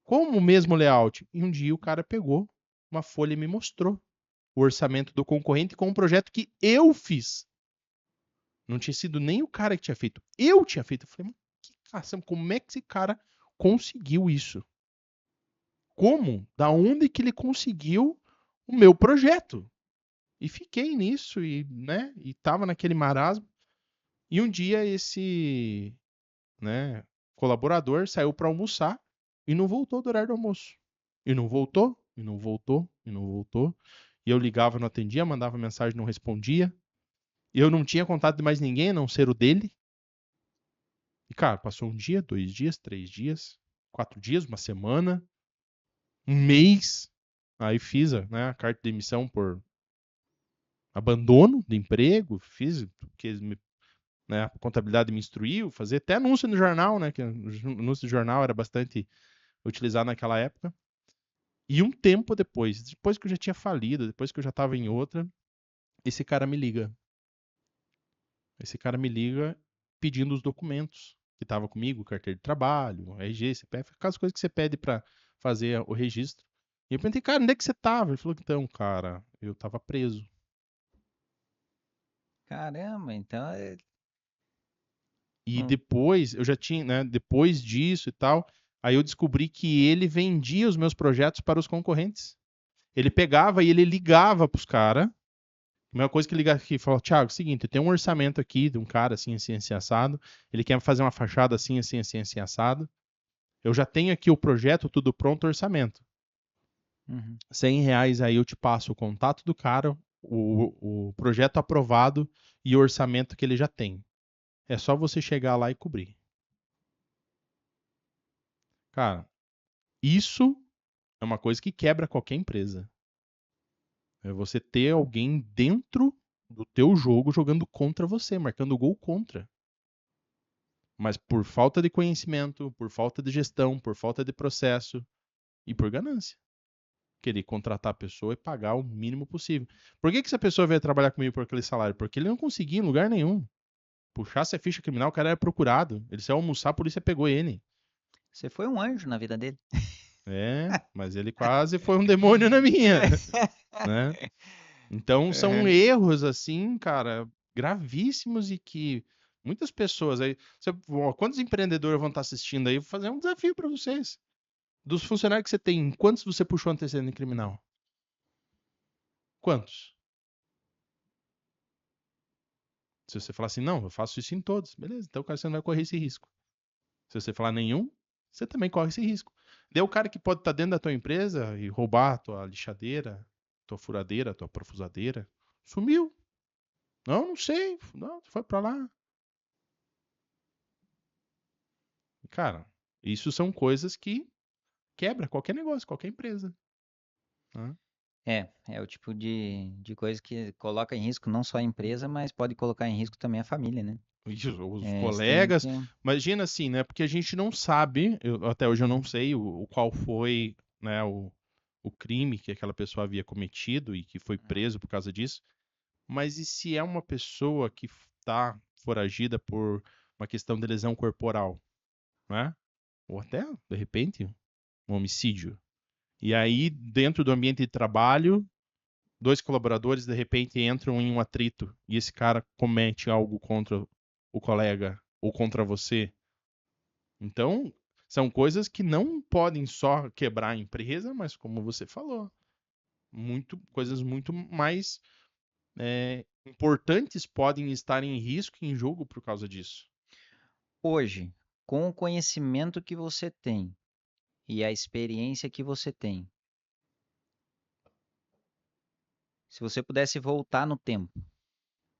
Como o mesmo layout? E um dia o cara pegou uma folha e me mostrou o orçamento do concorrente com um projeto que eu fiz. Não tinha sido nem o cara que tinha feito. Eu tinha feito. Eu falei, mas que caçamba, como é que esse cara conseguiu isso? como, da onde que ele conseguiu o meu projeto. E fiquei nisso, né, e tava naquele marasmo. E um dia esse, né, colaborador saiu para almoçar e não voltou do horário do almoço. E não voltou, e não voltou, e não voltou. E eu ligava, não atendia, mandava mensagem, não respondia. E eu não tinha contato de mais ninguém, a não ser o dele. E, cara, passou um dia, 2 dias, 3 dias, 4 dias, uma semana, um mês. Aí fiz né, a carta de demissão por abandono de emprego, fiz, porque né, a contabilidade me instruiu, fazer até anúncio no jornal, né, que o anúncio de jornal era bastante utilizado naquela época. E um tempo depois que eu já tinha falido, depois que eu já estava em outra, esse cara me liga. Esse cara me liga pedindo os documentos que estava comigo, carteira de trabalho, RG, CPF, aquelas coisas que você pede para fazer o registro. E eu perguntei, cara, onde é que você estava? Ele falou, então, cara, eu estava preso. Caramba, então E hum, depois, eu já tinha, né, depois disso e tal, aí eu descobri que ele vendia os meus projetos para os concorrentes. Ele pegava e ele ligava para os caras. A mesma coisa que ligar aqui e falar, Thiago, seguinte, tem um orçamento aqui de um cara assim, assim, assim, assado. Ele quer fazer uma fachada assim, assim, assim, assim, assado. Eu já tenho aqui o projeto, tudo pronto, orçamento. uhum. R$ 100 aí eu te passo o contato do cara, o projeto aprovado e o orçamento que ele já tem. É só você chegar lá e cobrir. Cara, isso é uma coisa que quebra qualquer empresa. É você ter alguém dentro do teu jogo jogando contra você, marcando gol contra. Mas por falta de conhecimento, por falta de gestão, por falta de processo e por ganância. Querer contratar a pessoa e pagar o mínimo possível. Por que essa pessoa veio trabalhar comigo por aquele salário? Porque ele não conseguia em lugar nenhum. Puxasse a ficha criminal, o cara era procurado. Ele saiu almoçar, a polícia pegou ele. Você foi um anjo na vida dele. É, mas ele quase foi um demônio na minha, né? Então são Uhum. erros assim, cara, gravíssimos e que muitas pessoas aí, quantos empreendedores vão estar assistindo aí? Vou fazer um desafio para vocês. Dos funcionários que você tem, quantos você puxou antecedente criminal? Quantos? Se você falar assim, não, eu faço isso em todos, beleza, então cara, você não vai correr esse risco. Se você falar nenhum, você também corre esse risco. Daí o cara que pode estar dentro da tua empresa e roubar a tua lixadeira, tua furadeira, tua parafusadeira, sumiu. Não, não sei, não, foi pra lá. Cara, isso são coisas que quebra qualquer negócio, qualquer empresa. Né? É o tipo de coisa que coloca em risco não só a empresa, mas pode colocar em risco também a família, né? E os Você tem colegas, que. imagina assim, né? Porque a gente não sabe, até hoje eu não sei o qual foi, né, o crime que aquela pessoa havia cometido e que foi preso por causa disso. Mas e se é uma pessoa que está foragida por uma questão de lesão corporal, né? Ou até, de repente, um homicídio. E aí, dentro do ambiente de trabalho, dois colaboradores de repente entram em um atrito e esse cara comete algo contra o colega ou contra você. Então, são coisas que não podem só quebrar a empresa, mas como você falou, coisas muito mais importantes podem estar em risco e em jogo por causa disso. Hoje, com o conhecimento que você tem e a experiência que você tem, se você pudesse voltar no tempo,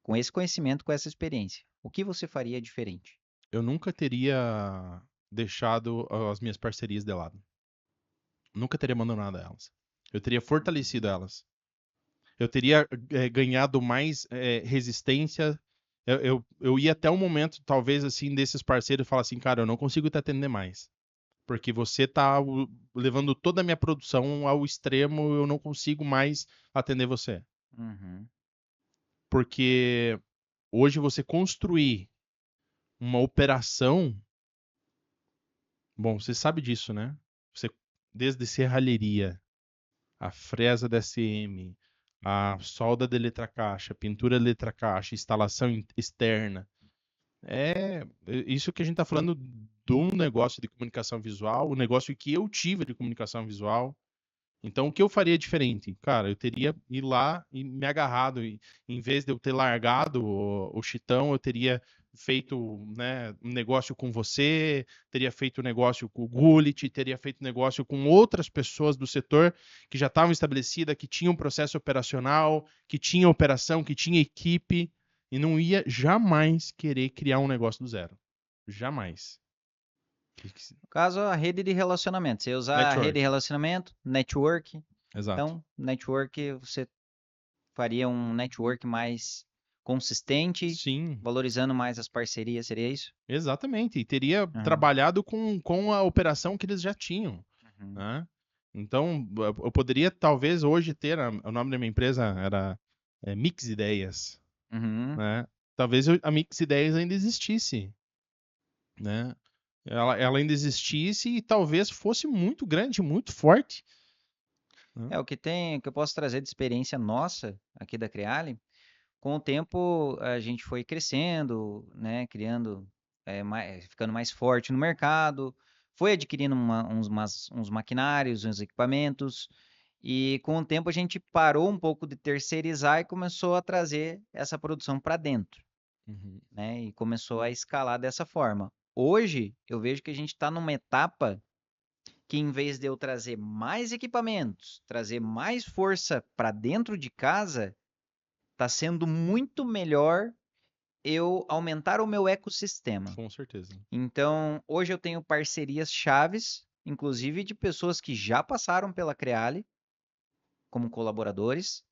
com esse conhecimento, com essa experiência, o que você faria diferente? Eu nunca teria deixado as minhas parcerias de lado. Nunca teria abandonado elas. Eu teria fortalecido elas. Eu teria ganhado mais resistência. Eu ia até um momento, talvez, assim, desses parceiros falar assim, cara, eu não consigo te atender mais. Porque você tá levando toda a minha produção ao extremo, eu não consigo mais atender você. Uhum. Porque hoje você construir uma operação, bom, você sabe disso, né? Você, desde serralheria, a fresa da SM, a solda de letra caixa, pintura de letra caixa, instalação externa. É isso que a gente está falando do negócio de comunicação visual, o negócio que eu tive de comunicação visual. Então, o que eu faria diferente? Cara, eu teria ido lá e me agarrado. E, em vez de eu ter largado o Chitão, eu teria feito, né, um negócio com você, teria feito um negócio com o Gullit, teria feito negócio com outras pessoas do setor que já estavam estabelecidas, que tinham processo operacional, que tinha operação, que tinha equipe, e não ia jamais querer criar um negócio do zero. Jamais. No caso, a rede de relacionamento. Você usar a rede de Network. relacionamento, network. Exato. Então, network, você faria um network mais consistente, Sim. valorizando mais as parcerias, seria isso? Exatamente, e teria Uhum. trabalhado com a operação que eles já tinham, Uhum. né? Então, eu poderia talvez hoje ter, o nome da minha empresa era Mix Ideias, Uhum. né? Talvez a Mix Ideias ainda existisse, né? Ela ainda existisse e talvez fosse muito grande, muito forte, né? É o que tem, o que eu posso trazer de experiência nossa aqui da Creale. Com o tempo, a gente foi crescendo, né, criando, ficando mais forte no mercado, foi adquirindo uns maquinários, uns equipamentos, e com o tempo a gente parou um pouco de terceirizar e começou a trazer essa produção para dentro, Uhum. né, e começou a escalar dessa forma. Hoje, eu vejo que a gente está numa etapa que, em vez de eu trazer mais equipamentos, trazer mais força para dentro de casa, está sendo muito melhor eu aumentar o meu ecossistema. Com certeza. Então, hoje eu tenho parcerias chaves, inclusive de pessoas que já passaram pela Creale como colaboradores,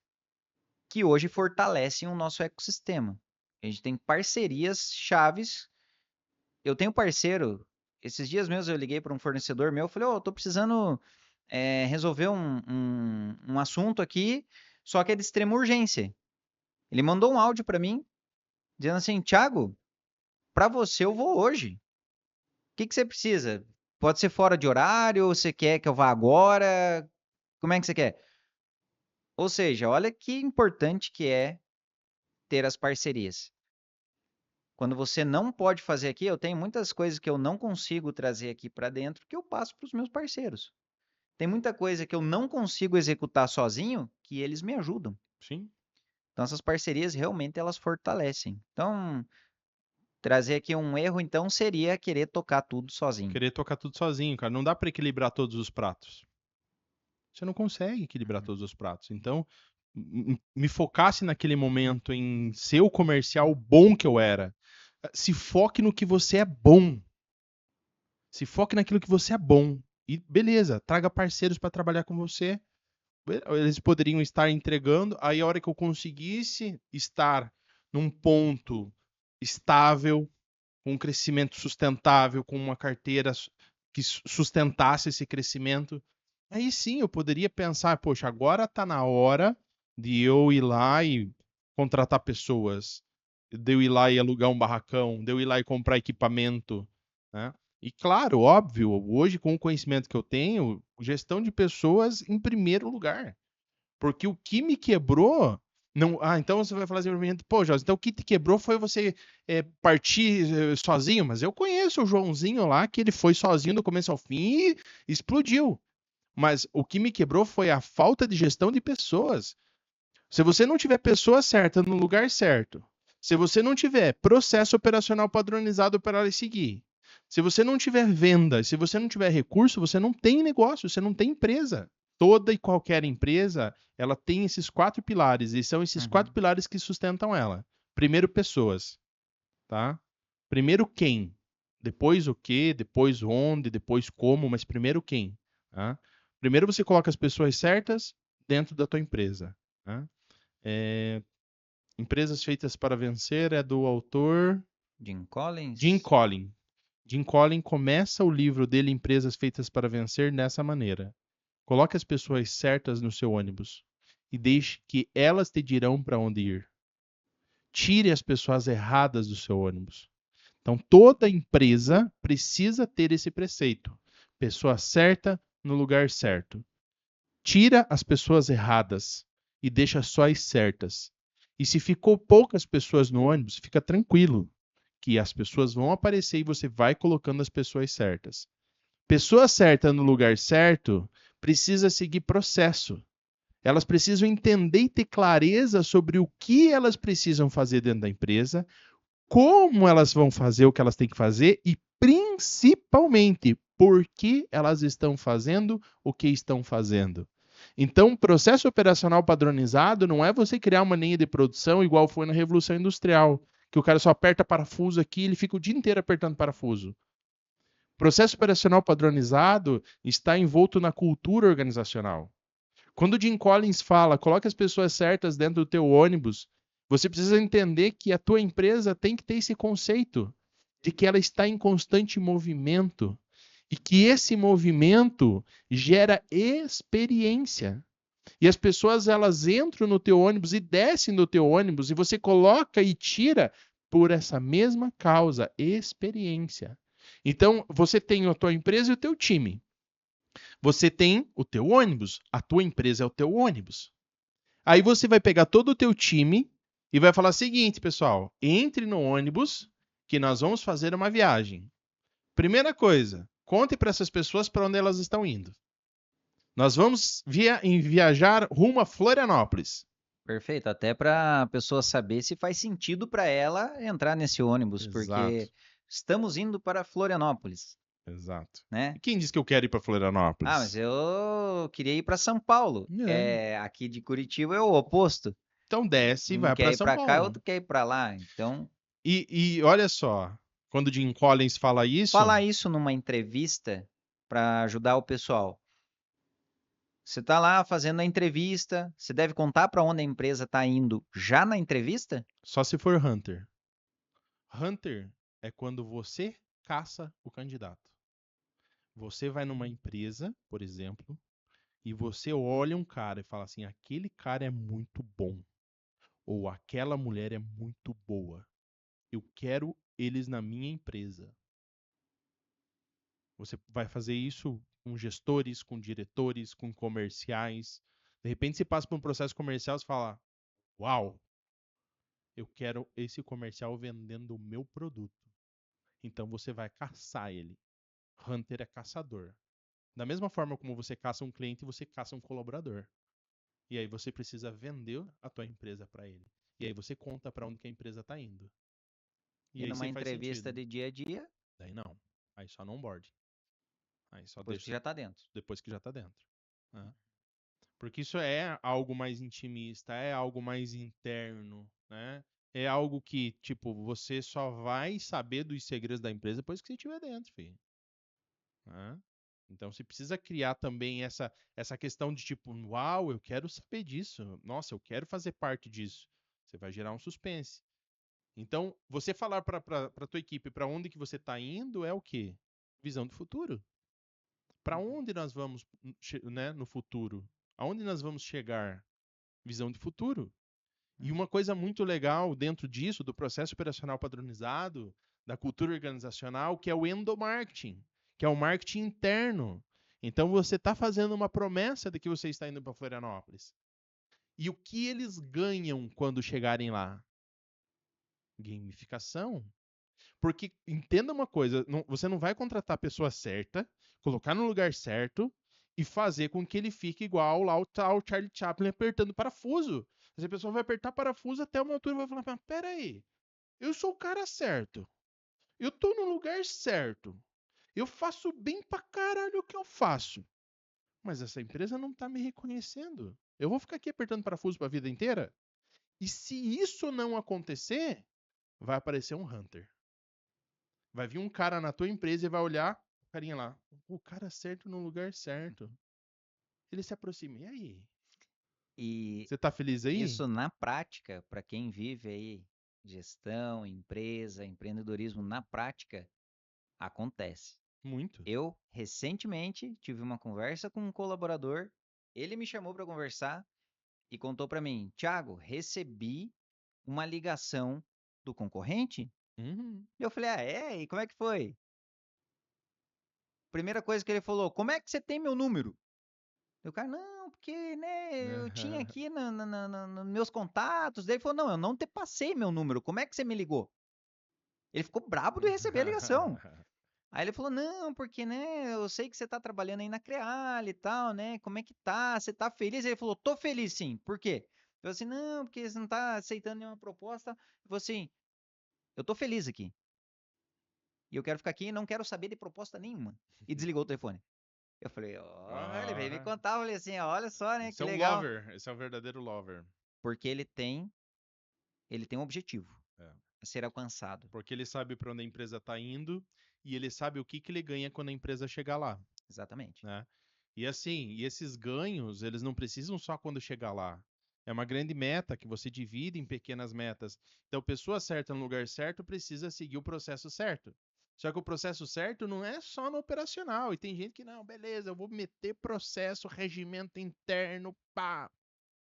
que hoje fortalecem o nosso ecossistema. A gente tem parcerias chaves. Eu tenho parceiro. Esses dias mesmo eu liguei para um fornecedor meu, falei, ô, eu tô precisando resolver um assunto aqui, só que é de extrema urgência. Ele mandou um áudio para mim, dizendo assim, Thiago, para você eu vou hoje. O que que você precisa? Pode ser fora de horário, ou você quer que eu vá agora? Como é que você quer? Ou seja, olha que importante que é ter as parcerias. Quando você não pode fazer aqui, eu tenho muitas coisas que eu não consigo trazer aqui para dentro que eu passo para os meus parceiros. Tem muita coisa que eu não consigo executar sozinho que eles me ajudam. Sim. Então essas parcerias realmente elas fortalecem. Então, trazer aqui um erro então seria querer tocar tudo sozinho. Querer tocar tudo sozinho, cara. Não dá para equilibrar todos os pratos. Você não consegue equilibrar Uhum. todos os pratos. Então, me focasse naquele momento em ser o comercial bom que eu era. Se foque no que você é bom. Se foque naquilo que você é bom. E beleza, traga parceiros para trabalhar com você. Eles poderiam estar entregando. Aí, a hora que eu conseguisse estar num ponto estável, com um crescimento sustentável, com uma carteira que sustentasse esse crescimento, aí sim eu poderia pensar, poxa, agora está na hora de eu ir lá e contratar pessoas, de eu ir lá e alugar um barracão, de eu ir lá e comprar equipamento, né? E claro, óbvio, hoje com o conhecimento que eu tenho, gestão de pessoas em primeiro lugar. Porque o que me quebrou. Não, então você vai falar assim, pô, Jorge, então o que te quebrou foi você partir sozinho, mas eu conheço o Joãozinho lá, que ele foi sozinho do começo ao fim e explodiu. Mas o que me quebrou foi a falta de gestão de pessoas. Se você não tiver pessoa certa no lugar certo, se você não tiver processo operacional padronizado para ela seguir, se você não tiver venda, se você não tiver recurso, você não tem negócio, você não tem empresa. Toda e qualquer empresa, ela tem esses 4 pilares, e são esses 4 Uhum. pilares que sustentam ela. Primeiro, pessoas, tá? Primeiro, quem? Depois o que, depois onde, depois como, mas primeiro quem, tá? Primeiro você coloca as pessoas certas dentro da tua empresa, tá? Empresas Feitas para Vencer é do autor Jim Jim Collins? Collins. Jim Collins começa o livro dele, Empresas Feitas para Vencer, dessa maneira. Coloque as pessoas certas no seu ônibus e deixe que elas te dirão para onde ir. Tire as pessoas erradas do seu ônibus. Então, toda empresa precisa ter esse preceito. Pessoa certa no lugar certo. Tira as pessoas erradas e deixa só as certas. E se ficou poucas pessoas no ônibus, fica tranquilo, que as pessoas vão aparecer e você vai colocando as pessoas certas. Pessoa certa no lugar certo precisa seguir processo. Elas precisam entender e ter clareza sobre o que elas precisam fazer dentro da empresa, como elas vão fazer o que elas têm que fazer e, principalmente, por que elas estão fazendo o que estão fazendo. Então, processo operacional padronizado não é você criar uma linha de produção igual foi na Revolução Industrial, que o cara só aperta parafuso aqui e ele fica o dia inteiro apertando parafuso. Processo operacional padronizado está envolto na cultura organizacional. Quando o Jim Collins fala, coloque as pessoas certas dentro do teu ônibus, você precisa entender que a tua empresa tem que ter esse conceito de que ela está em constante movimento e que esse movimento gera experiência. E as pessoas elas entram no teu ônibus e descem do teu ônibus e você coloca e tira por essa mesma causa, experiência. Então, você tem a tua empresa e o teu time. Você tem o teu ônibus, a tua empresa é o teu ônibus. Aí você vai pegar todo o teu time e vai falar o seguinte, pessoal, entre no ônibus que nós vamos fazer uma viagem. Primeira coisa, conte para essas pessoas para onde elas estão indo. Nós vamos viajar rumo a Florianópolis. Perfeito, até para a pessoa saber se faz sentido para ela entrar nesse ônibus, porque Exato, estamos indo para Florianópolis, exato. né? E quem disse que eu quero ir para Ah, mas Florianópolis? eu queria ir para São Paulo. É. Aqui de Curitiba é o oposto. Então desce e Um vai quer para ir São para cá, Paulo. outro quer ir para lá. Então, E olha só, quando o Jim Collins fala isso, falar isso numa entrevista para ajudar o pessoal. Você está lá fazendo a entrevista, você deve contar para onde a empresa está indo já na entrevista? só se for Hunter. Hunter é quando você caça o candidato. Você vai numa empresa, por exemplo, e você olha um cara e fala assim: aquele cara é muito bom. Ou aquela mulher é muito boa. Eu quero eles na minha empresa. Você vai fazer isso com gestores, com diretores, com comerciais. De repente você passa por um processo comercial e fala: uau, eu quero esse comercial vendendo o meu produto. Então você vai caçar ele. Hunter é caçador. Da mesma forma como você caça um cliente, você caça um colaborador. E aí você precisa vender a tua empresa para ele. E aí você conta para onde que a empresa está indo. E E aí numa você faz entrevista sentido. de dia a dia, Daí não. Aí só não board. Aí só depois que deixa já está dentro. depois que já está dentro. Né? Porque isso é algo mais intimista, é algo mais interno, né? É algo que, tipo, você só vai saber dos segredos da empresa depois que você estiver dentro, filho. Né? Então você precisa criar também essa questão de tipo, uau, eu quero saber disso. Nossa, eu quero fazer parte disso. Você vai gerar um suspense. Então, você falar para a tua equipe para onde que você está indo é o quê? Visão do futuro. Para onde nós vamos, né, no futuro? Aonde nós vamos chegar? Visão de futuro. E uma coisa muito legal dentro disso, do processo operacional padronizado, da cultura organizacional, que é o endomarketing, que é o marketing interno. Então você está fazendo uma promessa de que você está indo para Florianópolis. E o que eles ganham quando chegarem lá? Gamificação. Porque entenda uma coisa, você não vai contratar a pessoa certa, colocar no lugar certo e fazer com que ele fique igual lá o tal Charlie Chaplin apertando parafuso. Essa pessoa vai apertar parafuso até uma altura e vai falar: mas peraí, eu sou o cara certo. Eu tô no lugar certo. Eu faço bem pra caralho o que eu faço. Mas essa empresa não tá me reconhecendo. Eu vou ficar aqui apertando parafuso pra vida inteira? E se isso não acontecer, vai aparecer um Hunter. Vai vir um cara na tua empresa e vai olhar o carinha lá. O cara certo no lugar certo. Ele se aproxima. E aí? E Você tá feliz aí? isso na prática, para quem vive aí gestão, empresa, empreendedorismo, na prática acontece. Muito. Eu recentemente tive uma conversa com um colaborador, ele me chamou para conversar e contou para mim, Thiago, recebi uma ligação do concorrente. Uhum. E eu falei, ah, é? E como é que foi? Primeira coisa que ele falou, como é que você tem meu número? E o cara, não, porque, né, eu tinha aqui nos meus contatos. Daí ele falou, não, eu não te passei meu número, como é que você me ligou? Ele ficou brabo de receber a ligação. Aí ele falou, não, porque, né, eu sei que você tá trabalhando aí na Creale e tal, né, como é que tá? Você tá feliz? Ele falou, tô feliz sim, por quê? Eu falei assim, não, porque você não tá aceitando nenhuma proposta. Ele falou assim, eu tô feliz aqui. E eu quero ficar aqui e não quero saber de proposta nenhuma. E desligou o telefone. Eu falei, ó, ele veio me Ah, contar, eu falei assim, olha só, né, esse que é um legal. lover, esse é um verdadeiro lover. Porque ele tem um objetivo É. a ser alcançado. Porque ele sabe para onde a empresa está indo e ele sabe o que que ele ganha quando a empresa chegar lá, Exatamente. né? E assim, e esses ganhos, eles não precisam só quando chegar lá. É uma grande meta que você divide em pequenas metas. Então, pessoa certa no lugar certo precisa seguir o processo certo. Só que o processo certo não é só no operacional. E tem gente que, não, beleza, eu vou meter processo, regimento interno, pá.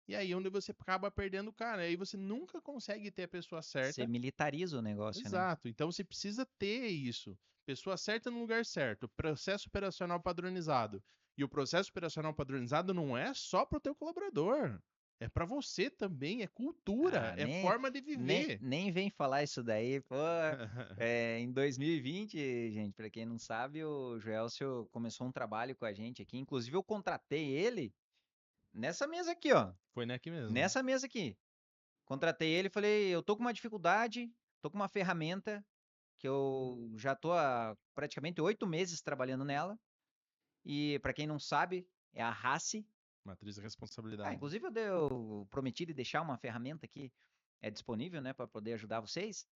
E aí onde você acaba perdendo o cara. Aí você nunca consegue ter a pessoa Você certa. militariza o negócio, né? Exato. Então você precisa ter isso. Pessoa certa no lugar certo. Processo operacional padronizado. E o processo operacional padronizado não é só para o teu colaborador. É para você também. É cultura. Ah, É nem, forma de nem, viver. nem vem falar isso daí, pô. Em 2020, gente, para quem não sabe, o Joelcio começou um trabalho com a gente aqui. Inclusive, eu contratei ele nessa mesa aqui, ó. Foi aqui mesmo. Nessa mesa aqui. Contratei ele e falei, eu tô com uma dificuldade, tô com uma ferramenta que eu já tô há praticamente 8 meses trabalhando nela. E para quem não sabe, é a RACE. Matriz de responsabilidade. Inclusive eu prometi de deixar uma ferramenta aqui disponível, né, para poder ajudar vocês.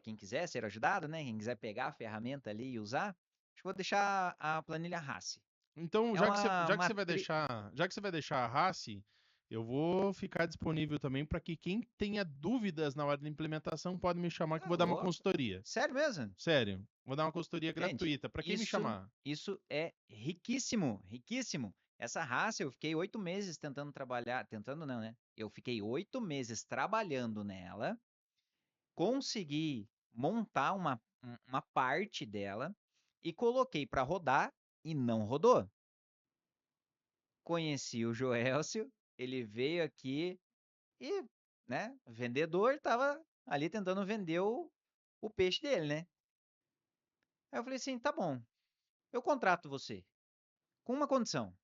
Quem quiser ser ajudado, né, quem quiser pegar a ferramenta ali e usar, acho que vou deixar a planilha RACE. Então, É já que você, uma já que você vai matriz. deixar, já que você vai deixar a RACE, eu vou ficar disponível também para que quem tenha dúvidas na hora da implementação pode me chamar que eu vou dar uma consultoria. Sério mesmo? Sério, vou dar uma consultoria Gente, gratuita. Para quem me isso, chamar? isso é riquíssimo, riquíssimo. Essa raça eu fiquei 8 meses tentando trabalhar, tentando não, né? Eu fiquei 8 meses trabalhando nela, consegui montar uma parte dela e coloquei para rodar e não rodou. Conheci o Joelcio, ele veio aqui e, né, vendedor, estava ali tentando vender o peixe dele, né? Aí eu falei assim, tá bom, eu contrato você, com uma condição.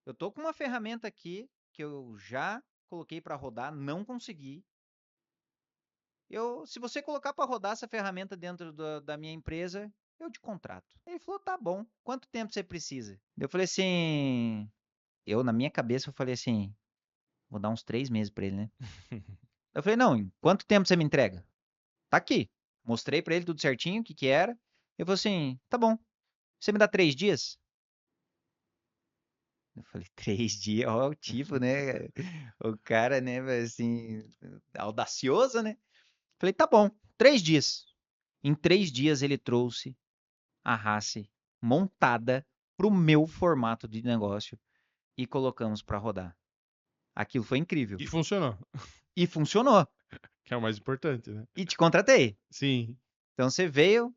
Eu tô com uma ferramenta aqui que eu já coloquei para rodar, não consegui. Se você colocar para rodar essa ferramenta dentro da minha empresa, eu te contrato. Ele falou, tá bom. Quanto tempo você precisa? Eu falei assim, na minha cabeça eu falei assim, vou dar uns 3 meses para ele, né? Eu falei, não, em quanto tempo você me entrega? Tá aqui. Mostrei para ele tudo certinho, o que que era. Ele falou assim, tá bom. Você me dá 3 dias? Eu falei, 3 dias, ó, o tipo, né? O cara, né, assim, audacioso, né? Falei, tá bom, 3 dias. Em 3 dias ele trouxe a race montada pro meu formato de negócio e colocamos para rodar. Aquilo foi incrível. E funcionou, E funcionou. que é o mais importante, né? E te contratei. Sim. Então você veio,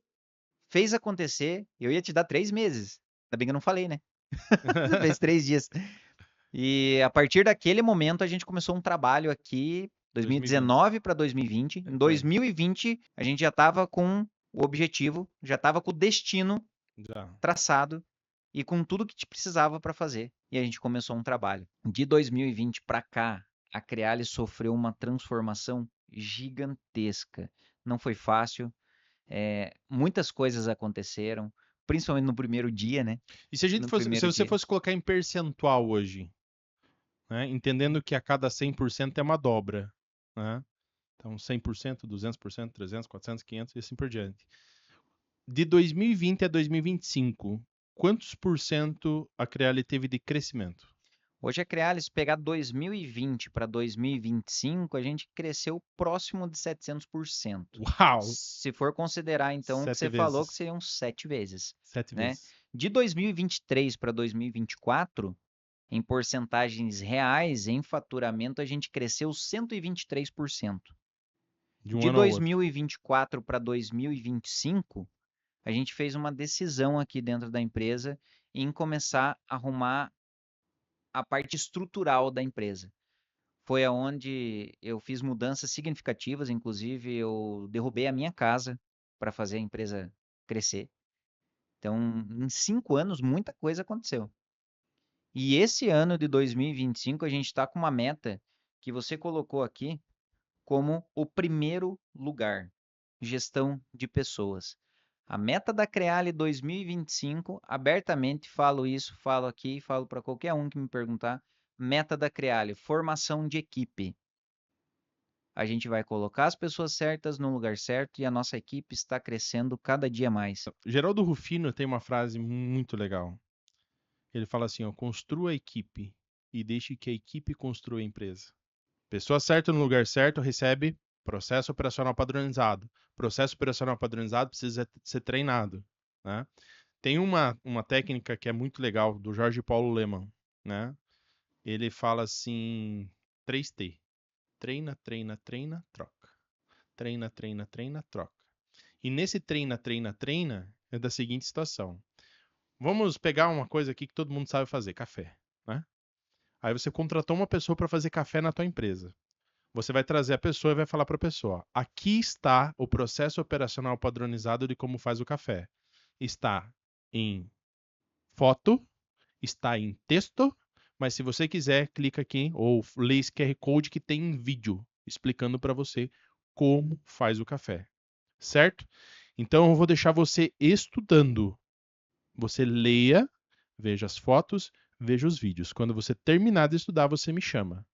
fez acontecer. Eu ia te dar 3 meses. Ainda bem que eu não falei, né? Você fez 3 dias. E a partir daquele momento a gente começou um trabalho aqui, 2020. 2019 para 2020. Em Foi. 2020 a gente já estava com o objetivo, já estava com o destino Já. traçado e com tudo que te precisava para fazer. E a gente começou um trabalho. De 2020 para cá, a Creale sofreu uma transformação gigantesca. Não foi fácil, muitas coisas aconteceram, principalmente no primeiro dia, né? E se a gente No fosse, se primeiro você dia. fosse colocar em percentual hoje, né? Entendendo que a cada 100% é uma dobra, né? Então 100%, 200%, 300, 400, 500 e assim por diante. De 2020 a 2025, quantos por cento a Creale teve de crescimento? Hoje a Crealis, se pegar 2020 para 2025, a gente cresceu próximo de 700%. Uau! Se for considerar, então, o que 7 você falou, que vezes. seriam 7 vezes, 7 né? vezes. De 2023 para 2024, em porcentagens reais, em faturamento, a gente cresceu 123%. De um De ano ao outro. 2024 para 2025, a gente fez uma decisão aqui dentro da empresa em começar a arrumar a parte estrutural da empresa. foi aonde eu fiz mudanças significativas, inclusive eu derrubei a minha casa para fazer a empresa crescer. Então, em 5 anos, muita coisa aconteceu. E esse ano de 2025, a gente está com uma meta que você colocou aqui como o primeiro lugar, gestão de pessoas. A meta da Creale 2025, abertamente falo isso, falo aqui, falo para qualquer um que me perguntar, meta da Creale, formação de equipe. A gente vai colocar as pessoas certas no lugar certo e a nossa equipe está crescendo cada dia mais. Geraldo Rufino tem uma frase muito legal. Ele fala assim, ó, construa a equipe e deixe que a equipe construa a empresa. Pessoa certa no lugar certo recebe processo operacional padronizado. Processo operacional padronizado precisa ser treinado, né? Tem uma técnica que é muito legal, do Jorge Paulo Lemann, né? Ele fala assim, 3T. Treina, treina, treina, troca. Treina, treina, treina, troca. E nesse treina, treina, treina, é da seguinte situação. Vamos pegar uma coisa aqui que todo mundo sabe fazer, café, né? Aí você contratou uma pessoa para fazer café na tua empresa. Você vai trazer a pessoa e vai falar para a pessoa: aqui está o processo operacional padronizado de como faz o café. Está em foto, está em texto, mas se você quiser, clica aqui ou lê esse QR Code que tem em vídeo explicando para você como faz o café, certo? Então eu vou deixar você estudando. Você leia, veja as fotos, veja os vídeos. Quando você terminar de estudar, você me chama.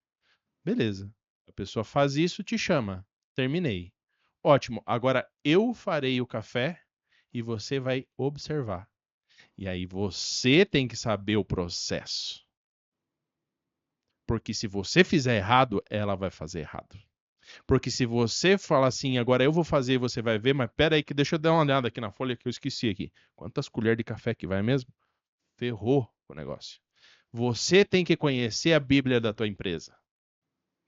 Beleza. A pessoa faz isso, te chama. Terminei. Ótimo. Agora eu farei o café e você vai observar. E aí você tem que saber o processo. Porque se você fizer errado, ela vai fazer errado. Porque se você falar assim, agora eu vou fazer e você vai ver, mas pera aí que deixa eu dar uma olhada aqui na folha que eu esqueci aqui. Quantas colheres de café que vai mesmo? Ferrou o negócio. Você tem que conhecer a Bíblia da tua empresa.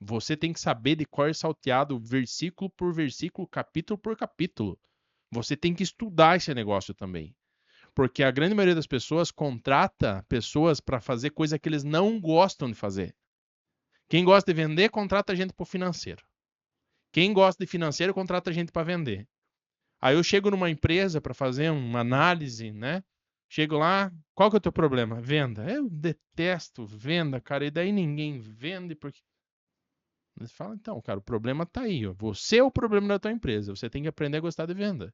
Você tem que saber de cor salteado, versículo por versículo, capítulo por capítulo. Você tem que estudar esse negócio também. Porque a grande maioria das pessoas contrata pessoas para fazer coisa que eles não gostam de fazer. Quem gosta de vender, contrata gente para o financeiro. Quem gosta de financeiro, contrata gente para vender. Aí eu chego numa empresa para fazer uma análise, né? Chego lá, qual que é o teu problema? Venda. Eu detesto venda, cara, e daí ninguém vende porque você fala, então, cara, o problema tá aí, ó. Você é o problema da tua empresa. Você tem que aprender a gostar de venda.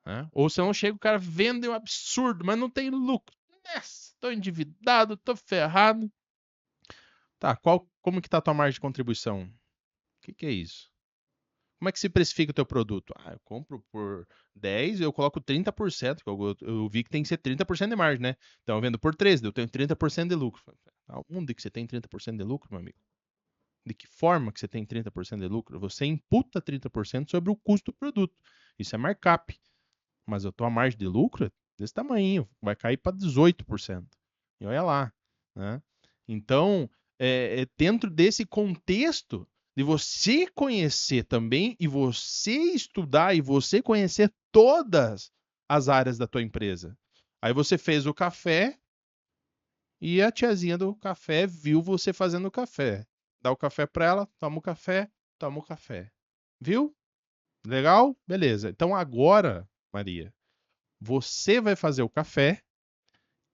Né? Ou se não chega, o cara vende um absurdo, mas não tem lucro. Nessa, tô endividado, tô ferrado. Tá, como que tá a tua margem de contribuição? O que é isso? Como é que se precifica o teu produto? Ah, eu compro por 10, eu coloco 30%, que eu vi que tem que ser 30% de margem, né? Então eu vendo por 13, eu tenho 30% de lucro. Aonde que você tem 30% de lucro, meu amigo? De que forma que você tem 30% de lucro? Você imputa 30% sobre o custo do produto. Isso é markup. Mas a tua margem de lucro é desse tamanho, vai cair para 18%. E olha lá. Né? Então, dentro desse contexto de você conhecer também e você estudar e você conhecer todas as áreas da tua empresa. Aí você fez o café e a tiazinha do café viu você fazendo o café. Dá o café para ela, toma o café, toma o café. Viu? Legal? Beleza. Então agora, Maria, você vai fazer o café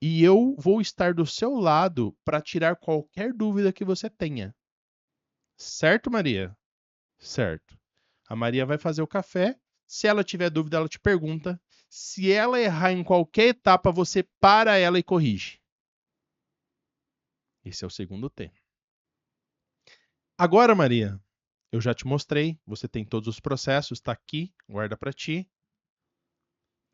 e eu vou estar do seu lado para tirar qualquer dúvida que você tenha. Certo, Maria? Certo. A Maria vai fazer o café. Se ela tiver dúvida, ela te pergunta. Se ela errar em qualquer etapa, você para ela e corrige. Esse é o segundo T. Agora, Maria, eu já te mostrei. Você tem todos os processos, está aqui, guarda para ti.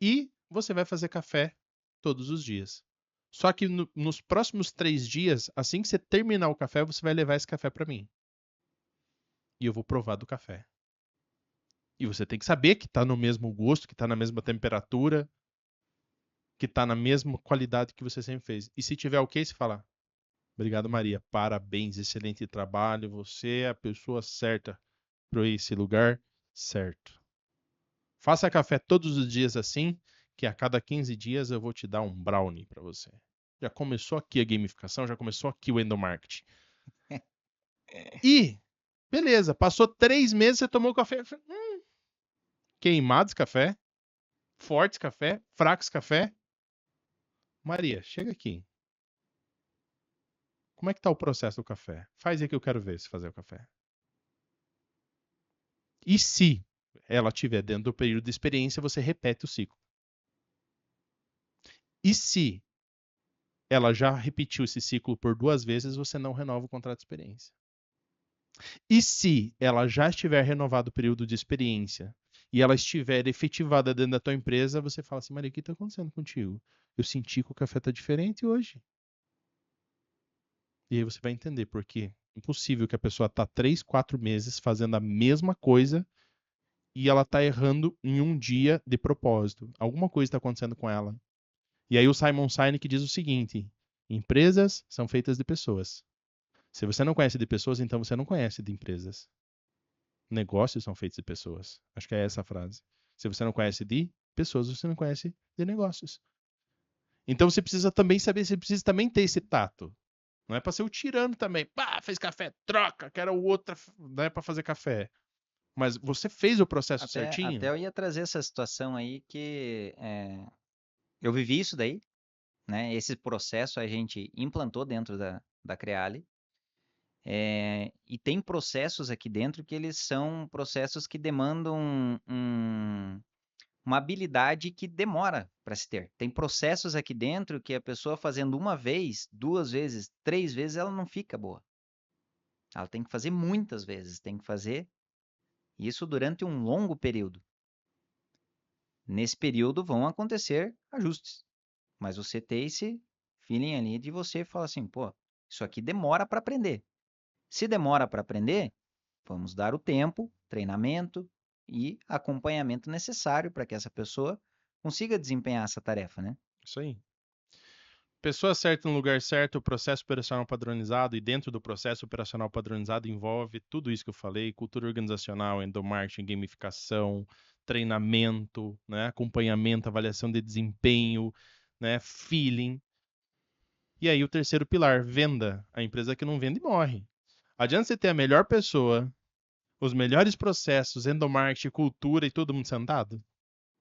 E você vai fazer café todos os dias. Só que nos próximos 3 dias, assim que você terminar o café, você vai levar esse café para mim. E eu vou provar do café. E você tem que saber que está no mesmo gosto, que está na mesma temperatura, que está na mesma qualidade que você sempre fez. E se tiver ok, você fala: obrigado, Maria. Parabéns, excelente trabalho. Você é a pessoa certa para esse lugar certo. Faça café todos os dias assim, que a cada 15 dias eu vou te dar um brownie para você. Já começou aqui a gamificação, já começou aqui o endomarketing. E, beleza, passou 3 meses, você tomou café. Queimado esse café, forte esse café, fraco esse café. Maria, chega aqui. Como é que tá o processo do café? Faz aí que eu quero ver se fazer o café. E se ela estiver dentro do período de experiência, você repete o ciclo. E se ela já repetiu esse ciclo por 2 vezes, você não renova o contrato de experiência. E se ela já estiver renovado o período de experiência e ela estiver efetivada dentro da tua empresa, você fala assim, Maria, o que está acontecendo contigo? Eu senti que o café está diferente hoje. E aí você vai entender por quê. Impossível que a pessoa está 3, 4 meses fazendo a mesma coisa e ela está errando em um dia de propósito. Alguma coisa está acontecendo com ela. E aí o Simon Sinek diz o seguinte: empresas são feitas de pessoas. Se você não conhece de pessoas, então você não conhece de empresas. Negócios são feitos de pessoas. Acho que é essa a frase. Se você não conhece de pessoas, você não conhece de negócios. Então você precisa também saber, você precisa também ter esse tato. Não é para ser o tirano também. Pá, fez café, troca, quero outra, não é para fazer café. Mas você fez o processo Até certinho? eu ia trazer essa situação aí que eu vivi isso daí, né? Esse processo a gente implantou dentro da Creale. E tem processos aqui dentro que eles são processos que demandam uma habilidade que demora para se ter. Tem processos aqui dentro que a pessoa fazendo uma vez, 2 vezes, 3 vezes, ela não fica boa. Ela tem que fazer muitas vezes, tem que fazer isso durante um longo período. Nesse período vão acontecer ajustes, mas você tem esse feeling ali de você falar assim, pô, isso aqui demora para aprender. Se demora para aprender, vamos dar o tempo, treinamento e acompanhamento necessário para que essa pessoa consiga desempenhar essa tarefa, né? Isso aí. Pessoa certa no lugar certo, processo operacional padronizado, e dentro do processo operacional padronizado envolve tudo isso que eu falei: cultura organizacional, endomarketing, gamificação, treinamento, né, acompanhamento, avaliação de desempenho, né, feeling. E aí o terceiro pilar, venda. A empresa que não vende morre. Adianta você ter a melhor pessoa, os melhores processos, endomarketing, cultura e todo mundo sentado?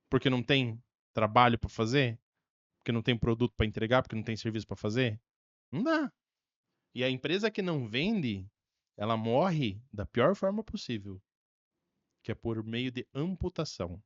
Porque não tem trabalho para fazer? Porque não tem produto para entregar? Porque não tem serviço para fazer? Não dá. E a empresa que não vende, ela morre da pior forma possível, que é por meio de amputação.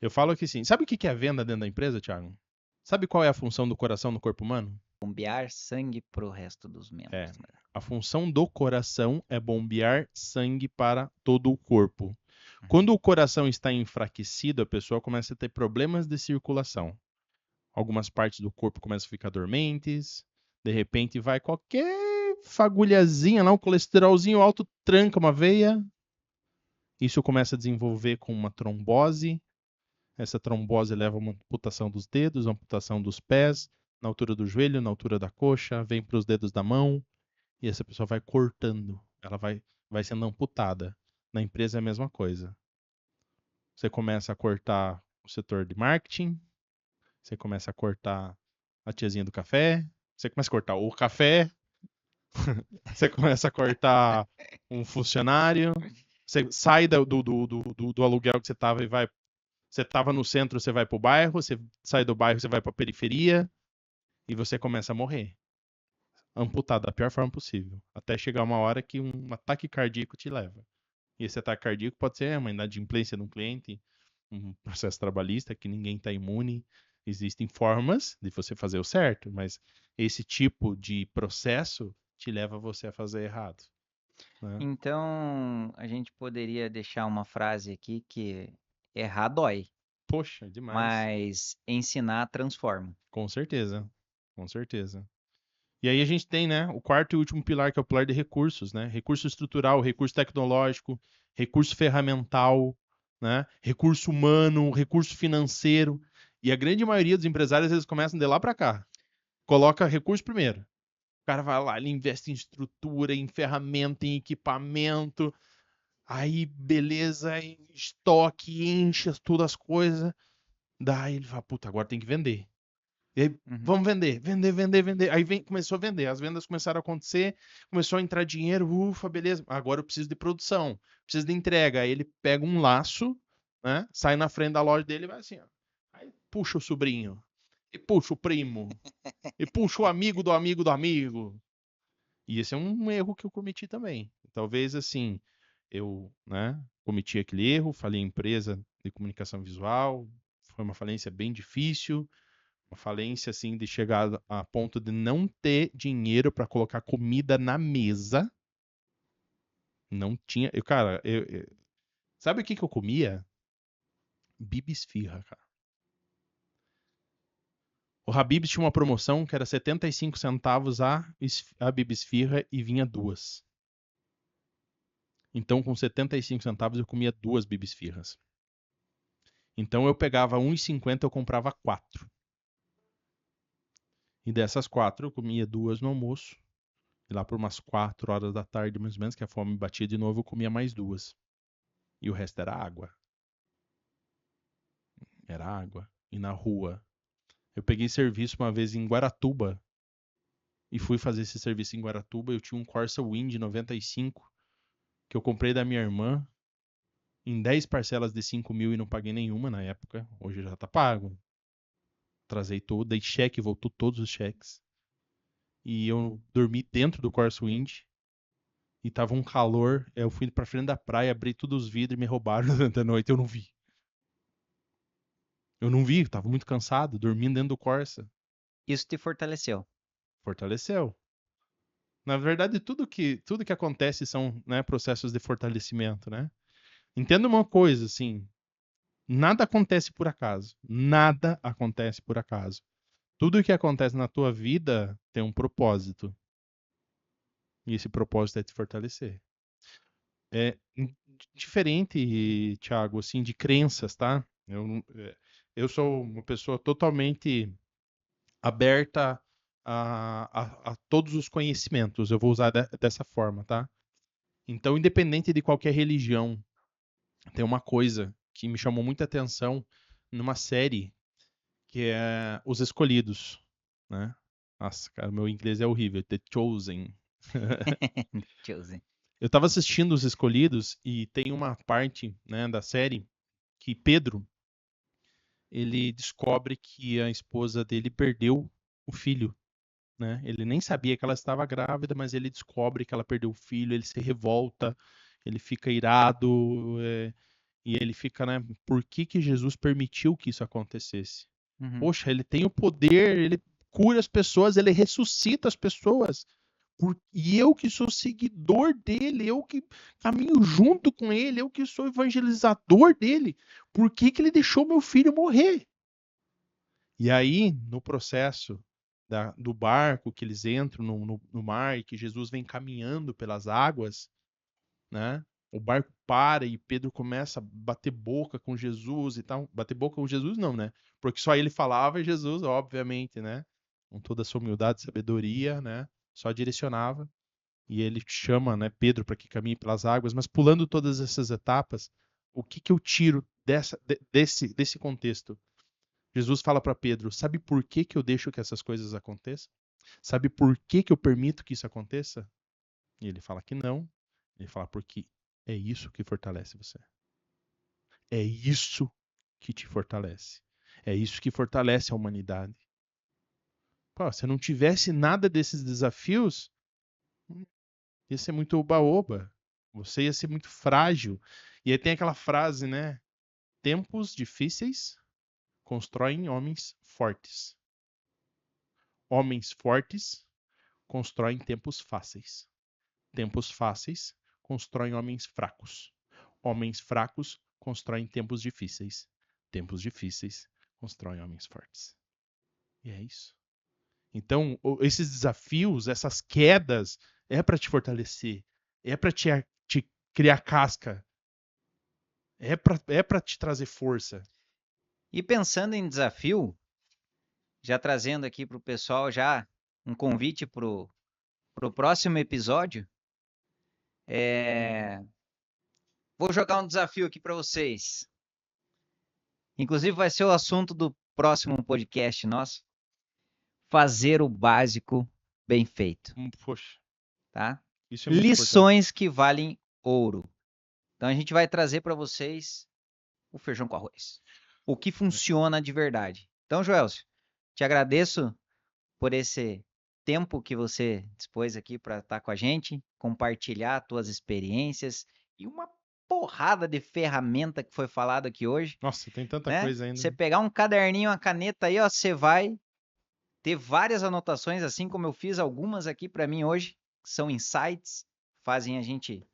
Eu falo que sim. Sabe o que é a venda dentro da empresa, Thiago? Sabe qual é a função do coração no corpo humano? Bombear sangue pro resto dos É. membros, né? A função do coração é bombear sangue para todo o corpo. Uhum. Quando o coração está enfraquecido, a pessoa começa a ter problemas de circulação. Algumas partes do corpo começam a ficar dormentes. De repente vai qualquer fagulhazinha lá, um colesterolzinho alto, tranca uma veia. Isso começa a desenvolver com uma trombose. Essa trombose leva a uma amputação dos dedos, uma amputação dos pés, na altura do joelho, na altura da coxa, vem para os dedos da mão. E essa pessoa vai cortando. Ela vai sendo amputada. Na empresa é a mesma coisa. Você começa a cortar o setor de marketing, você começa a cortar a tiazinha do café, você começa a cortar o café, você começa a cortar um funcionário, você sai do aluguel que você estava e vai. Você estava no centro, você vai para o bairro, você sai do bairro, você vai para a periferia e você começa a morrer. Amputado da pior forma possível. Até chegar uma hora que um ataque cardíaco te leva. E esse ataque cardíaco pode ser uma inadimplência de um cliente, um processo trabalhista que ninguém está imune. Existem formas de você fazer o certo, mas esse tipo de processo te leva você a fazer errado. Né? Então, a gente poderia deixar uma frase aqui que errar dói, Poxa, demais. mas ensinar transforma. Com certeza. Com certeza. E aí a gente tem, né, o quarto e último pilar, que é o pilar de recursos, né? Recurso estrutural, recurso tecnológico, recurso ferramental, né? Recurso humano, recurso financeiro. E a grande maioria dos empresários, eles começam de lá para cá. Coloca recurso primeiro. O cara vai lá, ele investe em estrutura, em ferramenta, em equipamento. Aí, beleza, em estoque, enche todas as coisas. Daí ele fala, puta, agora tem que vender. E aí, Uhum. vamos vender. Aí começou a vender. As vendas começaram a acontecer, começou a entrar dinheiro. Ufa, beleza. Agora eu preciso de produção, preciso de entrega. Aí ele pega um laço, né? Sai na frente da loja dele e vai assim, ó. Aí puxa o sobrinho, e puxa o primo, e puxa o amigo do amigo do amigo. E esse é um erro que eu cometi também. Talvez assim, eu, né, cometi aquele erro, falei a empresa de comunicação visual, foi uma falência bem difícil, uma falência assim de chegar a ponto de não ter dinheiro para colocar comida na mesa. Não tinha, cara, sabe o que que eu comia? Bibisfirra, cara. O Habib's tinha uma promoção que era 75 centavos a Bibisfirra e vinha duas. Então, com 75 centavos, eu comia duas Bibisfirras. Então, eu pegava 1,50 eu comprava quatro. E dessas quatro, eu comia duas no almoço. E lá por umas 4 horas da tarde, mais ou menos, que a fome batia de novo, eu comia mais duas. E o resto era água. Era água. E na rua. Eu peguei serviço uma vez em Guaratuba. E fui fazer esse serviço em Guaratuba. Eu tinha um Corsa Wind 95 que eu comprei da minha irmã em 10 parcelas de 5 mil e não paguei nenhuma na época. Hoje já tá pago. Trazei todo, dei cheque, voltou todos os cheques. E eu dormi dentro do Corsa Wind. E tava um calor. Eu fui pra frente da praia, abri todos os vidros e me roubaram durante a noite. Eu não vi. Eu não vi, tava muito cansado, dormindo dentro do Corsa. Isso te fortaleceu. Fortaleceu. Na verdade, tudo que acontece são, né, processos de fortalecimento, né? Entenda uma coisa, assim, nada acontece por acaso. Nada acontece por acaso. Tudo que acontece na tua vida tem um propósito. E esse propósito é te fortalecer. É diferente, Thiago, assim, de crenças, tá? Eu sou uma pessoa totalmente aberta a todos os conhecimentos. Eu vou usar dessa forma, tá? Então, independente de qualquer religião, tem uma coisa que me chamou muita atenção numa série que é Os Escolhidos, né? Nossa, cara, meu inglês é horrível. The Chosen. Tiozinho. Eu tava assistindo Os Escolhidos e tem uma parte, né, da série que Pedro, ele descobre que a esposa dele perdeu o filho, né? Ele nem sabia que ela estava grávida, mas ele descobre que ela perdeu o filho, ele se revolta, ele fica irado, e ele fica, né? Por que que Jesus permitiu que isso acontecesse? Uhum. Poxa, ele tem o poder, ele cura as pessoas, ele ressuscita as pessoas. E eu que sou seguidor dele, eu que caminho junto com ele, eu que sou evangelizador dele, por que que ele deixou meu filho morrer? E aí, no processo do barco que eles entram no mar e que Jesus vem caminhando pelas águas, né? O barco para e Pedro começa a bater boca com Jesus e tal. Bater boca com Jesus não, né? Porque só ele falava e Jesus, obviamente, né? Com toda a sua humildade e sabedoria, né? Só direcionava. E ele chama, né, Pedro para que caminhe pelas águas. Mas pulando todas essas etapas, o que que eu tiro desse contexto? Jesus fala para Pedro: sabe por que que eu deixo que essas coisas aconteçam? Sabe por que que eu permito que isso aconteça? E ele fala que não. Ele fala porque é isso que fortalece você. É isso que te fortalece. É isso que fortalece a humanidade. Pô, se eu não tivesse nada desses desafios, ia ser muito oba-oba. Você ia ser muito frágil. E aí tem aquela frase, né? Tempos difíceis constroem homens fortes. Homens fortes constroem tempos fáceis. Tempos fáceis constroem homens fracos. Homens fracos constroem tempos difíceis. Tempos difíceis constroem homens fortes. E é isso. Então, esses desafios, essas quedas, é para te fortalecer, é para te criar casca, é para te trazer força. E pensando em desafio, já trazendo aqui para o pessoal já um convite para o próximo episódio, vou jogar um desafio aqui para vocês. Inclusive vai ser o assunto do próximo podcast nosso. fazer o básico bem feito, Poxa, tá? isso é muito importante. Lições que valem ouro. Então a gente vai trazer para vocês o feijão com arroz. O que funciona de verdade. Então, Joelcio, te agradeço por esse tempo que você dispôs aqui para estar com a gente, compartilhar tuas experiências e uma porrada de ferramenta que foi falado aqui hoje, Nossa, tem tanta né? coisa ainda. Você pegar um caderninho, uma caneta aí, ó, você vai ter várias anotações, assim como eu fiz algumas aqui para mim hoje, que são insights, fazem a gente,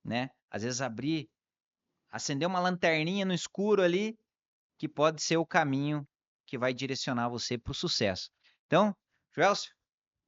né, às vezes acender uma lanterninha no escuro ali, que pode ser o caminho que vai direcionar você para o sucesso. Então, Joelcio,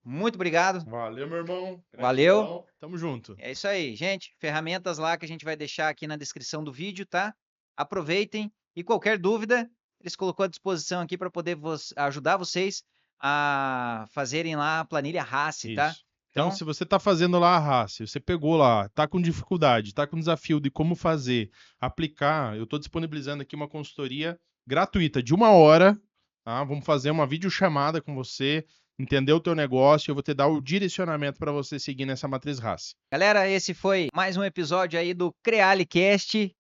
muito obrigado. Valeu, meu irmão. Valeu. Gratidão. Tamo junto. É isso aí, gente. Ferramentas lá que a gente vai deixar aqui na descrição do vídeo, tá? Aproveitem e qualquer dúvida, eles colocou à disposição aqui para poder ajudar vocês a fazerem lá a planilha RACE, tá? Isso. Então, se você está fazendo lá a RACE, você pegou lá, está com dificuldade, está com desafio de como fazer, aplicar, eu estou disponibilizando aqui uma consultoria gratuita de 1 hora, tá? Vamos fazer uma videochamada com você, entender o teu negócio, eu vou te dar o direcionamento para você seguir nessa matriz RACE. Galera, esse foi mais um episódio aí do CrealiCast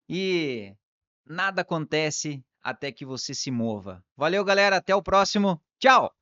e nada acontece até que você se mova. Valeu, galera. Até o próximo. Tchau!